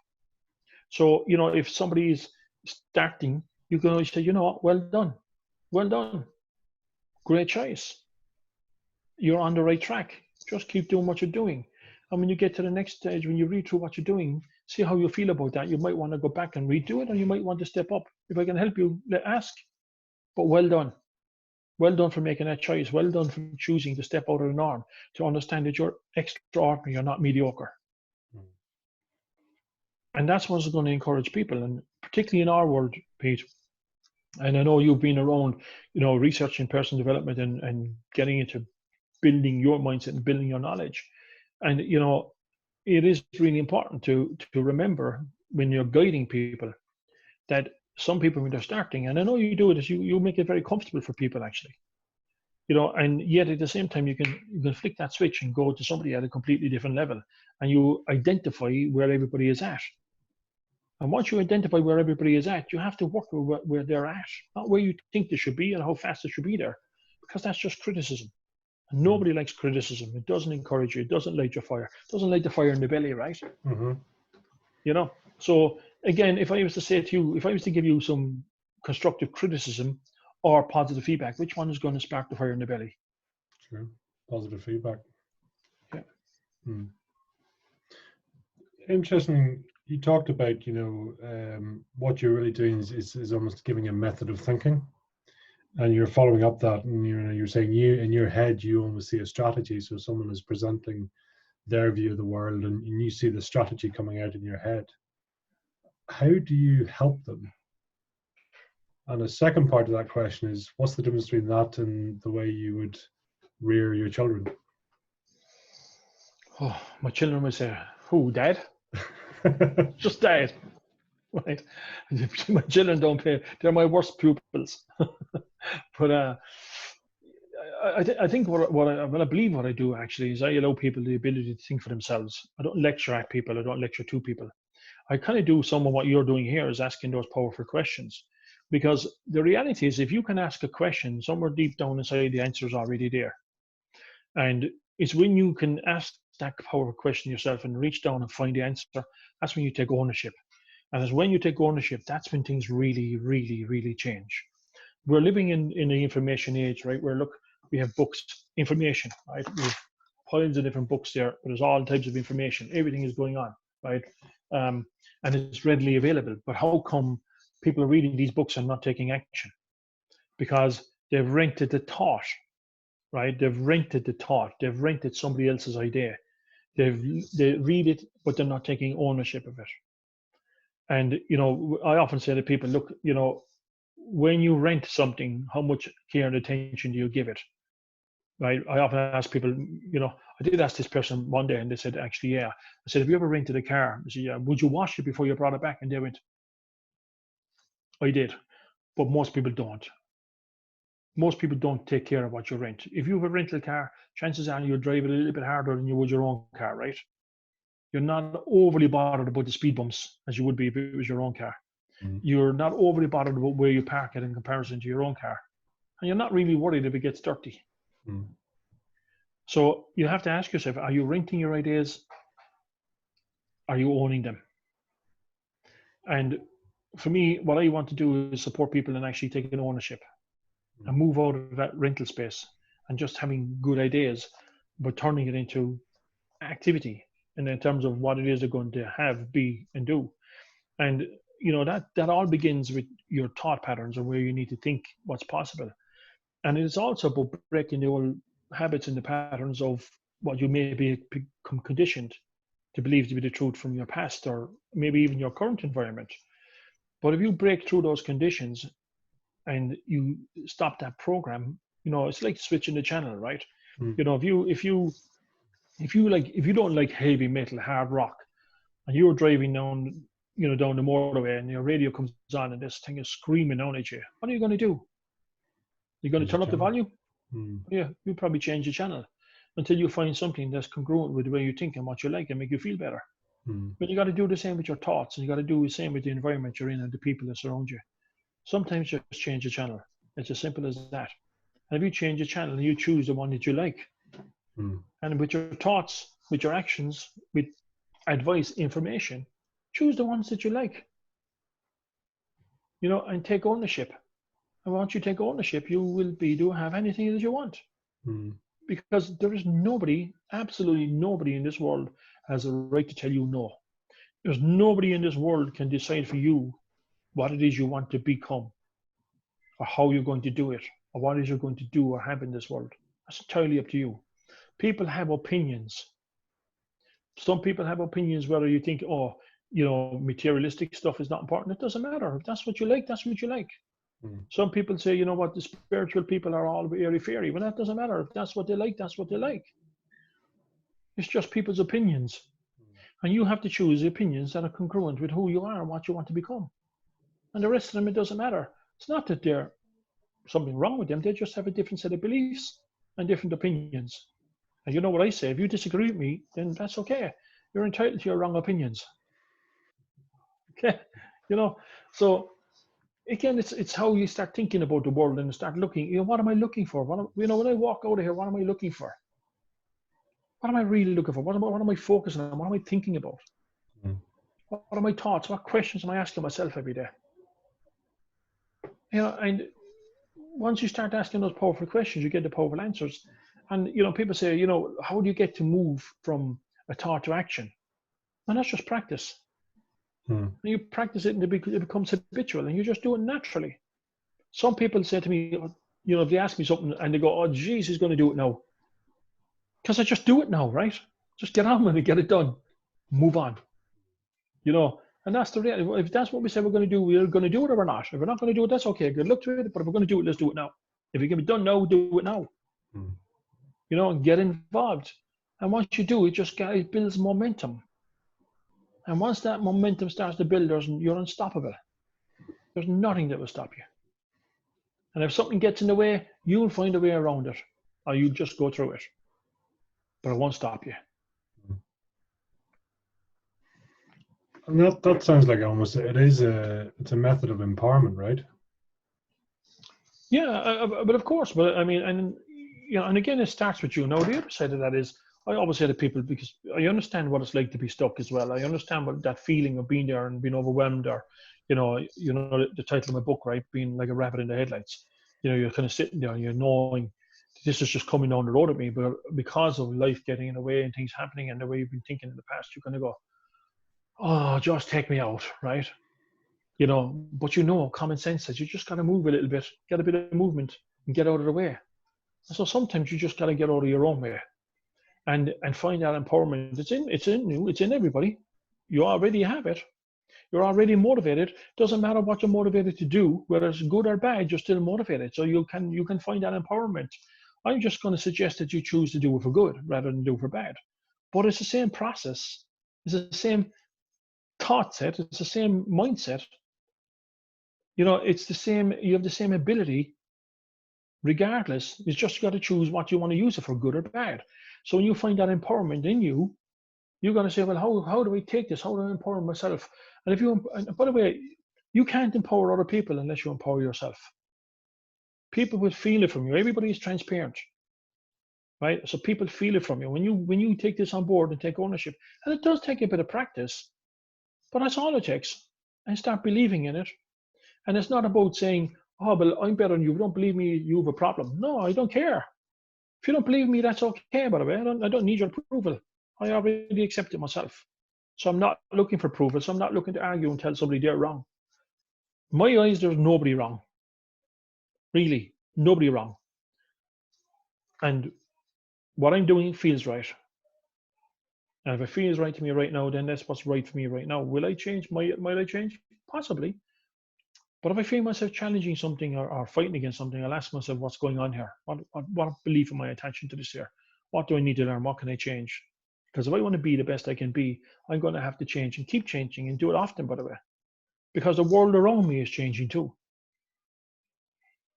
So, you know, if somebody is starting, you can always say, you know what, well done, great choice. You're on the right track. Just keep doing what you're doing. And when you get to the next stage, when you read through what you're doing, see how you feel about that. You might want to go back and redo it, or you might want to step up. If I can help you, ask. But well done. Well done for making that choice. Well done for choosing to step out of the norm, to understand that you're extraordinary, you're not mediocre. And that's what's going to encourage people. And particularly in our world, Pete, and I know you've been around, you know, researching personal development and getting into building your mindset and building your knowledge. And, you know, it is really important to remember when you're guiding people that some people, when they're starting, and I know you do it, is you make it very comfortable for people, actually. You know, and yet at the same time, you can flick that switch and go to somebody at a completely different level, and you identify where everybody is at. And once you identify where everybody is at, you have to work with where they're at, not where you think they should be and how fast they should be there, because that's just criticism. And nobody likes criticism. It doesn't encourage you. It doesn't light your fire. It doesn't light the fire in the belly, right? Mm-hmm. You know. So again, if I was to say to you, if I was to give you some constructive criticism or positive feedback, which one is going to spark the fire in the belly? True. Positive feedback. Yeah. Hmm. Interesting. You talked about, you know, what you're really doing is almost giving a method of thinking, and you're following up that, and you're saying you in your head you almost see a strategy. So someone is presenting their view of the world, and you see the strategy coming out in your head. How do you help them? And the second part of that question is, what's the difference between that and the way you would rear your children? Oh, my children would say, "Who, Dad?" Just Dad, right? My children don't play; they're my worst pupils. But I think what I believe what I do actually is I allow people the ability to think for themselves. I don't lecture at people. I don't lecture to people. I kind of do some of what you're doing here, is asking those powerful questions. Because the reality is, if you can ask a question, somewhere deep down inside, the answer is already there. And it's when you can ask that powerful question yourself and reach down and find the answer, that's when you take ownership. And it's when you take ownership, that's when things really, really, really change. We're living in the information age, right? Where, look, we have books, information, right? We have piles of different books there, but there's all types of information. Everything is going on, right? And it's readily available. But how come people are reading these books and not taking action? Because they've rented the thought, right? They've rented the thought. They've rented somebody else's idea. They read it, but they're not taking ownership of it. And, you know, I often say to people, look, you know, when you rent something, how much care and attention do you give it? right? I often ask people, I did ask this person one day and they said, actually, yeah. I said, have you ever rented a car? I said, yeah. Would you wash it before you brought it back? And they went, I did. But most people don't. Most people don't take care of what you rent. If you have a rental car, chances are you'll drive it a little bit harder than you would your own car, right? You're not overly bothered about the speed bumps as you would be if it was your own car. Mm. You're not overly bothered about where you park it in comparison to your own car. And you're not really worried if it gets dirty. Mm. So you have to ask yourself, are you renting your ideas? Are you owning them? And for me, what I want to do is support people in actually taking ownership and move out of that rental space and just having good ideas, but turning it into activity and in terms of what it is they're going to have, be, and do. And that all begins with your thought patterns and where you need to think what's possible. And it's also about breaking the old habits and the patterns of what you may become conditioned to believe to be the truth from your past or maybe even your current environment. But if you break through those conditions and you stop that program, it's like switching the channel, right? Mm. If you don't like heavy metal, hard rock, and you're driving down the motorway and your radio comes on and this thing is screaming down at you, what are you going to do? You're going to turn up the volume? Mm. Yeah, you'll probably change the channel until you find something that's congruent with the way you think and what you like and make you feel better. Mm. But you got to do the same with your thoughts, and you got to do the same with the environment you're in and the people that surround you. Sometimes just change the channel. It's as simple as that. And if you change the channel, you choose the one that you like. Mm. And with your thoughts, with your actions, with advice, information, choose the ones that you like. And take ownership. And once you take ownership, you will be to have anything that you want. Mm. Because there is nobody, absolutely nobody in this world has a right to tell you no. There's nobody in this world can decide for you what it is you want to become or how you're going to do it or what it is you're going to do or have in this world. That's entirely up to you. People have opinions. Some people have opinions whether you think, materialistic stuff is not important. It doesn't matter. If that's what you like, that's what you like. Mm. Some people say, the spiritual people are all airy-fairy. Well, that doesn't matter. If that's what they like, that's what they like. It's just people's opinions. And you have to choose the opinions that are congruent with who you are and what you want to become. And the rest of them, it doesn't matter. It's not that there's something wrong with them. They just have a different set of beliefs and different opinions. And you know what I say? If you disagree with me, then that's okay. You're entitled to your wrong opinions. Okay? So again, it's how you start thinking about the world and start looking, what am I looking for? When I walk out of here, what am I looking for? What am I really looking for? What am I focusing on? What am I thinking about? Mm. What are my thoughts? What questions am I asking myself every day? And once you start asking those powerful questions, you get the powerful answers. And, people say, how do you get to move from a thought to action? And that's just practice. Mm. And you practice it and it becomes habitual and you just do it naturally. Some people say to me, if they ask me something and they go, oh, geez, he's going to do it now. Because I just do it now, right? Just get on with it, get it done, move on. And that's the reality. If that's what we say we're going to do, we're going to do it or we're not. If we're not going to do it, that's okay. Good luck to it. But if we're going to do it, let's do it now. If it can be done now, do it now. Mm. Get involved. And once you do, it builds momentum. And once that momentum starts to build, you're unstoppable. There's nothing that will stop you. And if something gets in the way, you'll find a way around it, or you'll just go through it. But it won't stop you. And that sounds like it's a method of empowerment, right? Yeah, but of course, and again, it starts with you. Now, the other side of that is, I always say to people, because I understand what it's like to be stuck as well. I understand what that feeling of being there and being overwhelmed, or the title of my book, right, being like a rabbit in the headlights. You're kind of sitting there and you're knowing this is just coming down the road at me, but because of life getting in the way and things happening and the way you've been thinking in the past, you're going to go, oh, just take me out, right? But common sense says you just got to move a little bit, get a bit of movement and get out of the way. And so sometimes you just got to get out of your own way and find that empowerment. It's in you, it's in everybody. You already have it. You're already motivated. Doesn't matter what you're motivated to do, whether it's good or bad, you're still motivated. So you can find that empowerment I'm just going to suggest that you choose to do it for good rather than do it for bad. But it's the same process. It's the same thought set. It's the same mindset. It's the same. You have the same ability regardless. It's just you got to choose what you want to use it for, good or bad. So when you find that empowerment in you, you're going to say, well, how do I take this? How do I empower myself? And and by the way, you can't empower other people unless you empower yourself. People will feel it from you. Everybody is transparent, right? So people feel it from you. When you take this on board and take ownership, and it does take a bit of practice, but that's all it takes. And start believing in it. And it's not about saying, oh, well, I'm better than you. If you don't believe me, you have a problem. No, I don't care. If you don't believe me, that's okay, by the way. I don't need your approval. I already accept it myself. So I'm not looking for approval. So I'm not looking to argue and tell somebody they're wrong. In my eyes, there's nobody wrong. Really, nobody wrong. And what I'm doing feels right. And if it feels right to me right now, then that's what's right for me right now. Will I change? Might I change? Possibly. But if I feel myself challenging something or fighting against something, I'll ask myself, what's going on here? What belief am I attaching to this here? What do I need to learn? What can I change? Because if I want to be the best I can be, I'm going to have to change and keep changing and do it often, by the way. Because the world around me is changing too.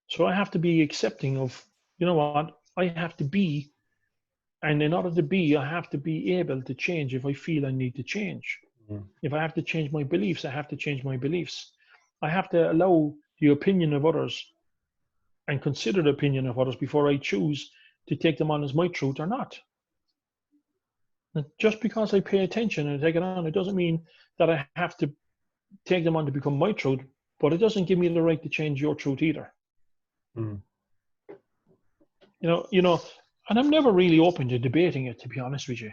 So I have to be accepting of, you know what, I have to be. And in order to be, I have to be able to change if I feel I need to change. If I have to change my beliefs, I have to change my beliefs. I have to allow the opinion of others and consider the opinion of others before I choose to take them on as my truth or not. And just because I pay attention and take it on, it doesn't mean that I have to take them on to become my truth, but it doesn't give me the right to change your truth either. Mm. And I'm never really open to debating it, to be honest with you.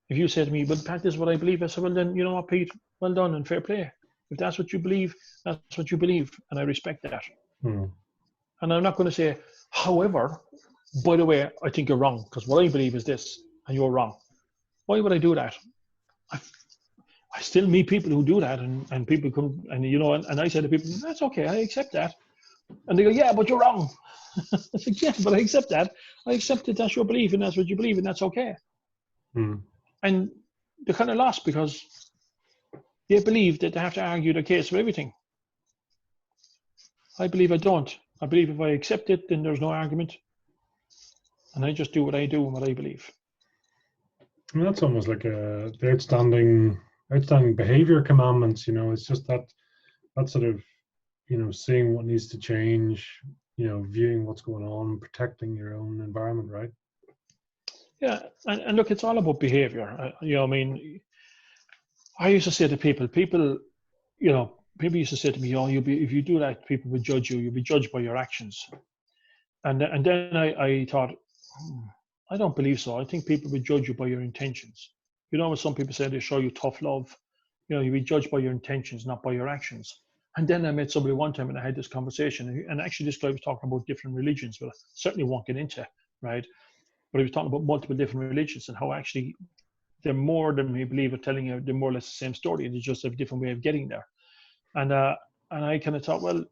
If you say to me, well, Pat, this is what I believe, I say, well, then, you know what, Pete, well done and fair play. If that's what you believe, that's what you believe, and I respect that. Mm. And I'm not going to say, however, by the way, I think you're wrong, because what I believe is this, and you're wrong. Why would I do that? I still meet people who do that, and people come, and I say to people, that's okay, I accept that. And they go, yeah, but you're wrong. I said, yeah, but I accept that. I accept that that's your belief, and that's what you believe, and that's okay. Mm. And they're kind of lost because they believe that they have to argue their case for everything. I believe I don't. I believe if I accept it, then there's no argument. And I just do what I do and what I believe. And that's almost like the outstanding behavior commandments. It's just that sort of, seeing what needs to change, viewing what's going on, protecting your own environment, right? Yeah, and look, it's all about behavior. I used to say to people used to say to me, oh, if you do that, people will judge you. You'll be judged by your actions. And then I thought, I don't believe so. I think people will judge you by your intentions. When some people say they show you tough love, you'll be judged by your intentions, not by your actions. And then I met somebody one time and I had this conversation, and actually this guy was talking about different religions, but I certainly won't get into, right? But he was talking about multiple different religions and how actually they're more than we believe are telling you they're more or less the same story. They just have a different way of getting there. And I kind of thought, well,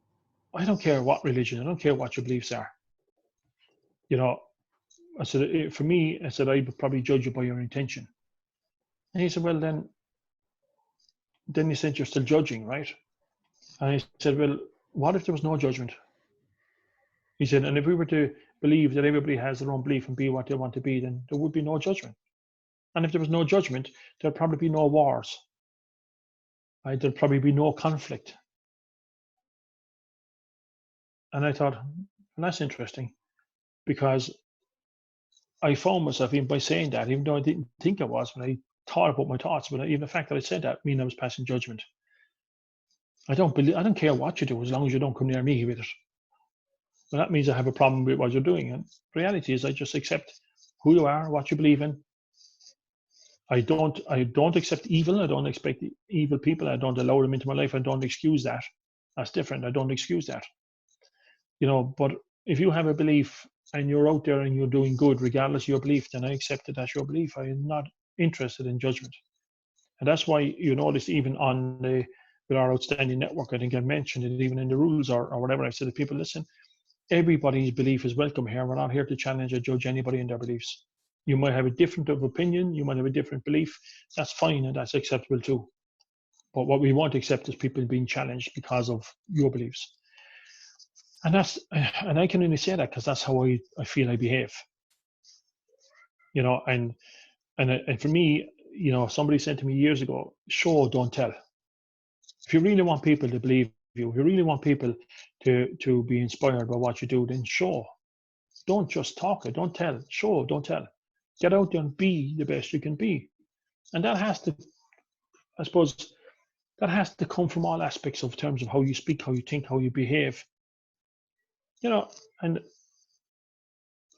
I don't care what religion, I don't care what your beliefs are. I said, for me, I said, I would probably judge you by your intention. And he said, well, then he said, you're still judging, right? And I said, well, what if there was no judgment? He said, and if we were to believe that everybody has their own belief and be what they want to be, then there would be no judgment. And if there was no judgment, there'd probably be no wars. Right? There'd probably be no conflict. And I thought, well, that's interesting, because I found myself, even by saying that, even though I didn't think I was, when I thought about my thoughts, but even the fact that I said that, I was passing judgment. I don't care what you do as long as you don't come near me with it. And that means I have a problem with what you're doing. And the reality is I just accept who you are, what you believe in. I don't accept evil. I don't expect evil people. I don't allow them into my life. I don't excuse that. That's different. I don't excuse that. But if you have a belief and you're out there and you're doing good, regardless of your belief, then I accept it as your belief. I am not interested in judgment. And that's why you notice even with our outstanding network, I think I mentioned it even in the rules or whatever. I said to people, listen, everybody's belief is welcome here. We're not here to challenge or judge anybody in their beliefs. You might have a different of opinion, you might have a different belief. That's fine, and that's acceptable too. But what we won't accept is people being challenged because of your beliefs. And I can only say that because that's how I feel I behave. You know, and for me, you know, somebody said to me years ago, show, don't tell. If you really want people to believe you, if you really want people to be inspired by what you do, then show. Don't just talk it, don't tell. Show, don't tell. Get out there and be the best you can be. And that has to, I suppose, that has to come from all aspects of terms of how you speak, how you think, how you behave. You know, and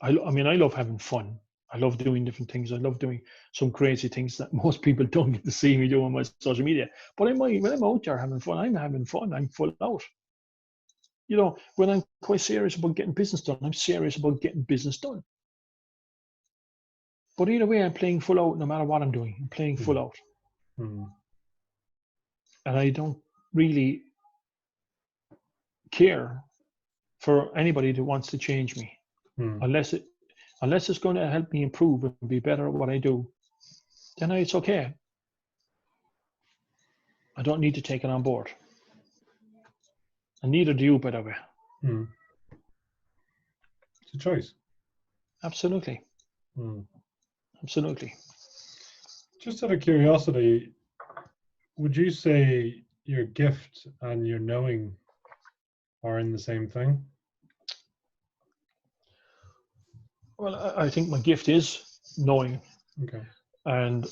I mean, I love having fun. I love doing different things. I love doing some crazy things that most people don't get to see me do on my social media. But when I'm out there having fun, I'm having fun. I'm full out. You know, when I'm quite serious about getting business done, I'm serious about getting business done. But either way, I'm playing full out no matter what I'm doing. I'm playing full out. Mm. And I don't really care for anybody that wants to change me. Unless it's going to help me improve and be better at what I do, then it's okay. I don't need to take it on board. And neither do you, by the way. It's a choice. Absolutely. Absolutely. Just out of curiosity, would you say your gift and your knowing are in the same thing? Well, I think my gift is knowing. Okay. And,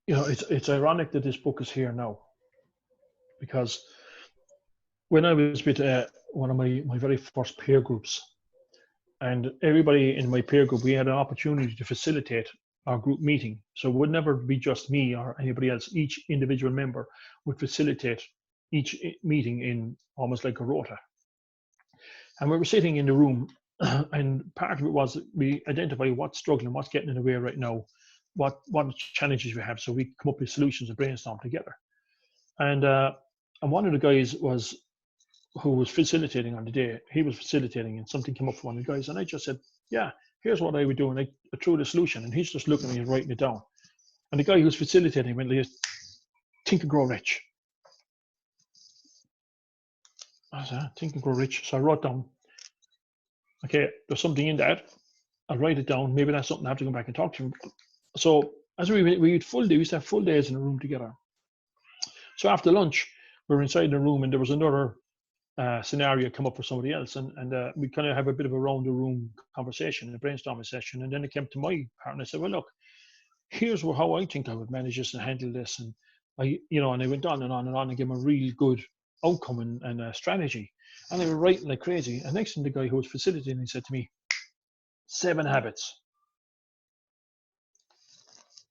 you know, it's ironic that this book is here now. Because when I was with one of my very first peer groups, and everybody in my peer group, we had an opportunity to facilitate our group meeting. So it would never be just me or anybody else. Each individual member would facilitate each meeting in almost like a rota. And we were sitting in the room, and part of it was we identify what's struggling, what's getting in the way right now, what challenges we have, so we come up with solutions and brainstorm together. And one of the guys who was facilitating on the day, he was facilitating, and something came up for one of the guys, and I just said, yeah, here's what I would do, and I threw the solution, and he's just looking at me and writing it down. And the guy who was facilitating went like, think and grow rich. I said, think and grow rich. So I wrote down, okay, there's something in that. I'll write it down. Maybe that's something I have to go back and talk to him. So as we used to have full days in a room together. So after lunch, we were inside the room, and there was another scenario come up for somebody else, and we kind of have a bit of a round the room conversation, a brainstorming session. And then it came to my part, and I said, well, look, here's how I think I would manage this and handle this. And and I went on and on and on and gave him a really good outcome and a strategy. And they were writing like crazy. And next thing, the guy who was facilitating, he said to me, 7 habits.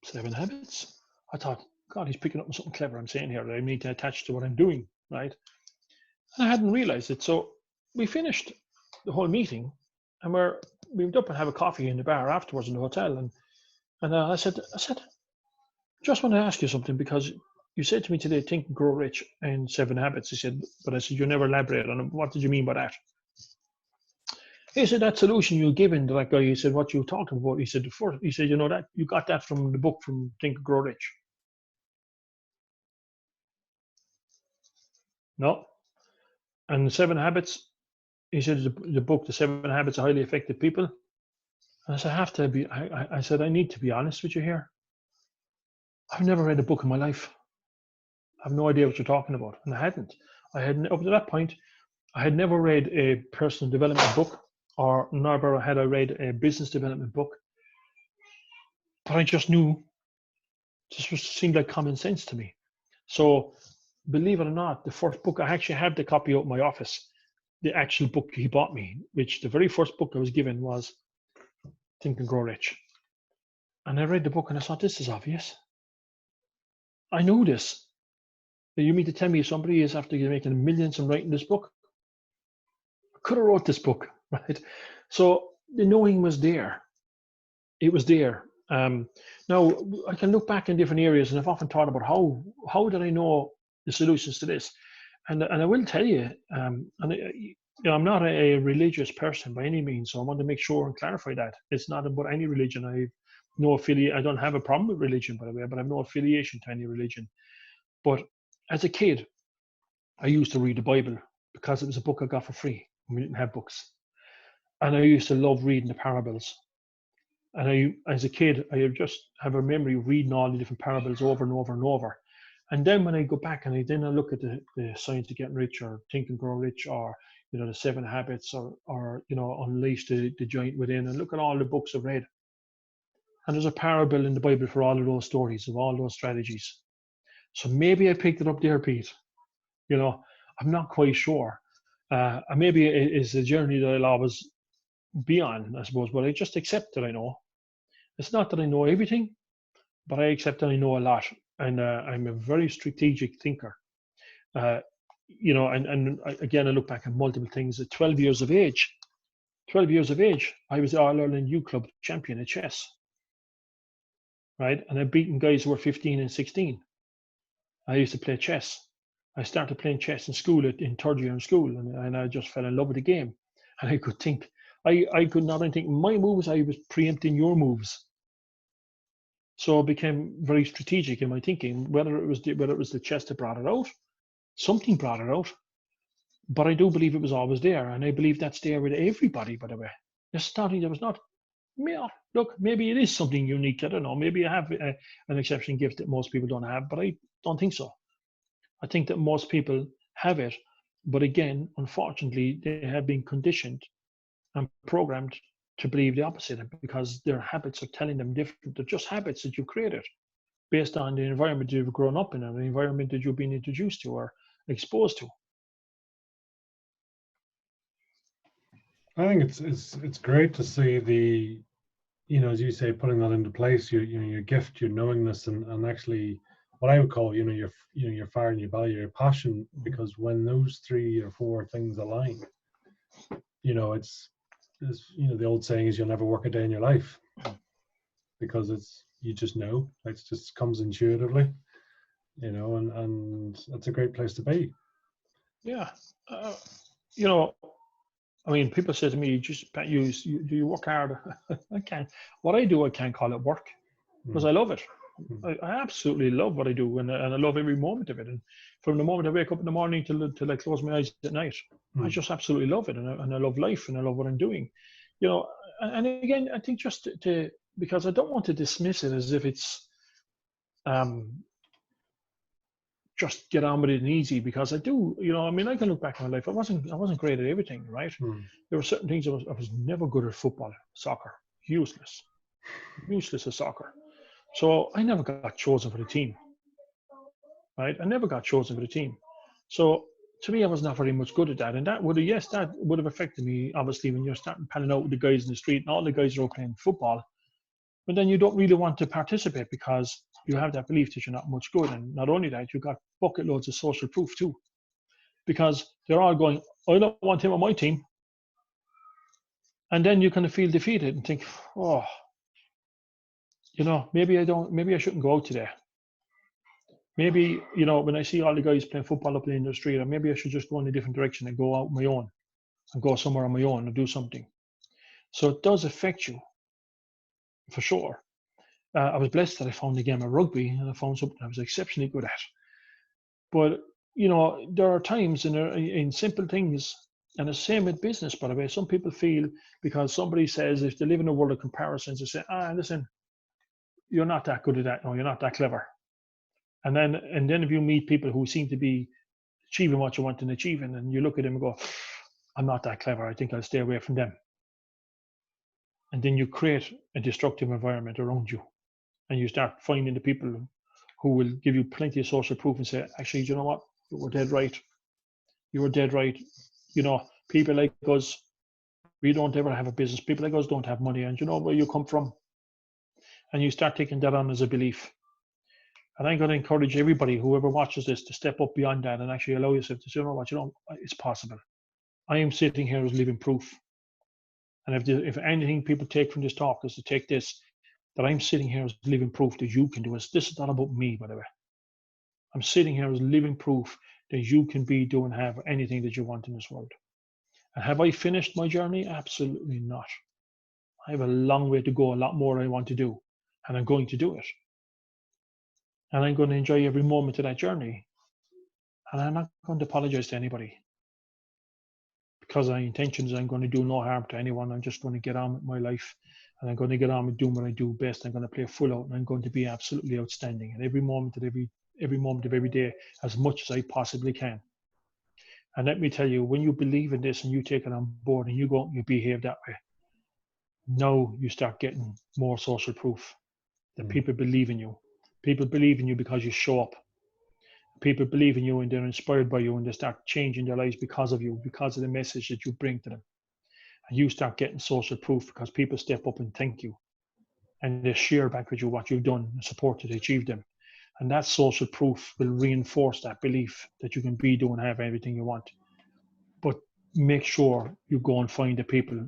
7 habits? I thought, God, he's picking up on something clever I'm saying here that I need to attach to what I'm doing, right? And I hadn't realized it. So we finished the whole meeting, and we went up and have a coffee in the bar afterwards in the hotel. And I said, just want to ask you something, because you said to me today, think and grow rich and 7 habits. He said, but I said, you never elaborated on it. What did you mean by that? He said, that solution you given to that guy, he said, what you talking about? He said, you know, that you got that from the book from Think and Grow Rich. No. And the 7 habits, he said, the book, The 7 Habits of Highly Effective People. And I said, I said, I need to be honest with you here. I've never read a book in my life. I have no idea what you're talking about. And I hadn't. Up to that point, I had never read a personal development book, or never had I read a business development book. But I just knew, seemed like common sense to me. So believe it or not, the first book, I actually have the copy out in my office, the actual book he bought me, which the very first book I was given was Think and Grow Rich. And I read the book and I thought, this is obvious. I know this. You mean to tell me somebody is after making millions and writing this book? I could have wrote this book, right? So the knowing was there. It was there. Now I can look back in different areas, and I've often thought about how did I know the solutions to this? And I will tell you, I'm not a religious person by any means, so I want to make sure and clarify that it's not about any religion. I don't have a problem with religion, by the way, but I have no affiliation to any religion. But as a kid, I used to read the Bible because it was a book I got for free. We didn't have books, and I used to love reading the parables. And as a kid, I just have a memory of reading all the different parables over and over and over. And then when I go back and I look at the Science of Getting Rich or Think and Grow Rich or the Seven Habits or Unleash the Giant Within, and look at all the books I've read. And there's a parable in the Bible for all of those stories, of all those strategies. So maybe I picked it up there, Pete. I'm not quite sure. And maybe it's a journey that I'll always be on, I suppose, but I just accept that I know. It's not that I know everything, but I accept that I know a lot, and I'm a very strategic thinker. Again, I look back at multiple things. At 12 years of age, I was the All Ireland U Club champion at chess, right? And I've beaten guys who were 15 and 16. I used to play chess. I started playing chess in school in third year in school, and I just fell in love with the game. And I could think, I could not only think my moves, I was preempting your moves. So I became very strategic in my thinking. Whether it was the chess that brought it out, something brought it out. But I do believe it was always there, and I believe that's there with everybody. By the way, there's nothing that was not. Yeah, look, maybe it is something unique. I don't know. Maybe I have an exception gift that most people don't have, but I don't think so. I think that most people have it, but again, unfortunately, they have been conditioned and programmed to believe the opposite because their habits are telling them different. They're just habits that you created based on the environment you've grown up in and the environment that you've been introduced to or exposed to. I think it's great to see the, as you say, putting that into place, your gift, your knowingness, and actually what I would call, your fire and your value, your passion, because when those 3 or 4 things align, it's the old saying is you'll never work a day in your life because you just know, it just comes intuitively, and that's a great place to be. Yeah. I mean, people say to me, do you work hard? I can't. What I do, I can't call it work because I love it. I absolutely love what I do, and I love every moment of it. And from the moment I wake up in the morning till I close my eyes at night, I just absolutely love it, and I love life, and I love what I'm doing. And again, I think just because I don't want to dismiss it as if it's just get on with it and easy, because I do, I mean, I can look back on my life. I wasn't great at everything, right? There were certain things I was never good at. Football, soccer, useless at soccer. So I never got chosen for the team, right? I never got chosen for the team. So to me, I was not very much good at that. And that would have affected me, obviously, when you're starting panning out with the guys in the street and all the guys are all playing football. But then you don't really want to participate because you have that belief that you're not much good. And not only that, you've got bucket loads of social proof too. Because they're all going, I don't want him on my team. And then you kind of feel defeated and think, oh, maybe I shouldn't go out today. Maybe, when I see all the guys playing football up in the street, or maybe I should just go in a different direction and go out on my own and go somewhere on my own and do something. So it does affect you, for sure. I was blessed that I found the game of rugby, and I found something I was exceptionally good at. But, there are times in simple things, and the same with business, by the way. Some people feel because somebody says, if they live in a world of comparisons, they say, listen, you're not that good at that. No, you're not that clever. And then if you meet people who seem to be achieving what you want to achieve, and you look at them and go, I'm not that clever. I think I'll stay away from them. And then you create a destructive environment around you. And you start finding the people who will give you plenty of social proof and say, actually, you know what? You were dead right. You were dead right. People like us, we don't ever have a business. People like us don't have money. And you know where you come from. And you start taking that on as a belief. And I'm going to encourage everybody, whoever watches this, to step up beyond that and actually allow yourself to say, it's possible. I am sitting here as living proof. And if anything people take from this talk is to take this, that I'm sitting here as living proof that you can do this. This is not about me, by the way. I'm sitting here as living proof that you can be, do, and have anything that you want in this world. And have I finished my journey? Absolutely not. I have a long way to go, a lot more I want to do, and I'm going to do it. And I'm going to enjoy every moment of that journey. And I'm not going to apologize to anybody, because my intention is I'm going to do no harm to anyone. I'm just going to get on with my life, and I'm going to get on with doing what I do best. I'm going to play full out, and I'm going to be absolutely outstanding at every moment of every day, as much as I possibly can. And let me tell you, when you believe in this and you take it on board and you go and you behave that way, now you start getting more social proof that people believe in you. People believe in you because you show up. People believe in you and they're inspired by you, and they start changing their lives because of you, because of the message that you bring to them. And you start getting social proof because people step up and thank you, and they share back with you what you've done, the support that achieved them. And that social proof will reinforce that belief that you can be, do, and have everything you want. But make sure you go and find the people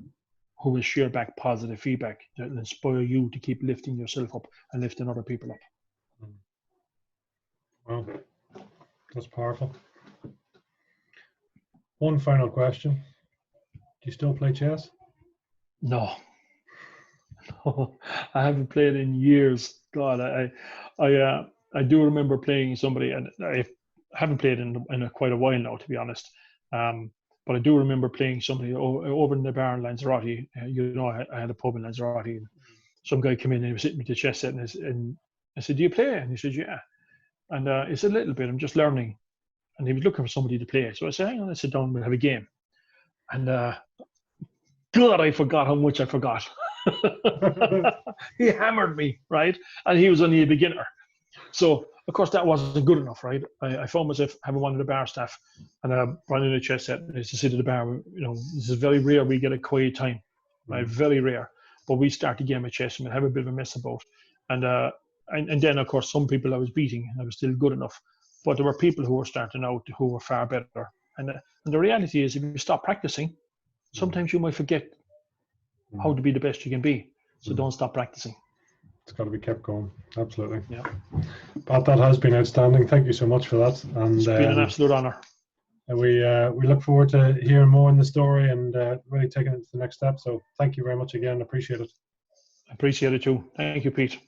who will share back positive feedback that will inspire you to keep lifting yourself up and lifting other people up. Wow, that's powerful. One final question. Do you still play chess? No. I haven't played in years. God, I do remember playing somebody, and I haven't played in quite a while now, to be honest. But I do remember playing somebody over in the bar in Lanzarote. I had a pub in Lanzarote, and some guy came in and he was sitting with the chess set, and I said, "Do you play?" And he said, "Yeah." And he said, "A little bit. I'm just learning." And he was looking for somebody to play. So I said, "Hang on, let's sit down. We'll have a game." And God, I forgot how much I forgot. He hammered me, right? And he was only a beginner. So, of course, that wasn't good enough, right? I found myself having one of the bar staff and running a chess set. I used to sit at the bar. This is very rare we get a quiet time, right? Very rare. But we start a game of chess and we'd have a bit of a mess about. And then, of course, some people I was beating and I was still good enough. But there were people who were starting out who were far better. And the reality is, if you stop practicing, sometimes you might forget how to be the best you can be. So don't stop practicing. It's got to be kept going. Absolutely. Yeah. Pat, that has been outstanding. Thank you so much for that. And it's been an absolute honor. And we look forward to hearing more in the story and really taking it to the next step. So thank you very much again. Appreciate it. I appreciate it too. Thank you, Pete.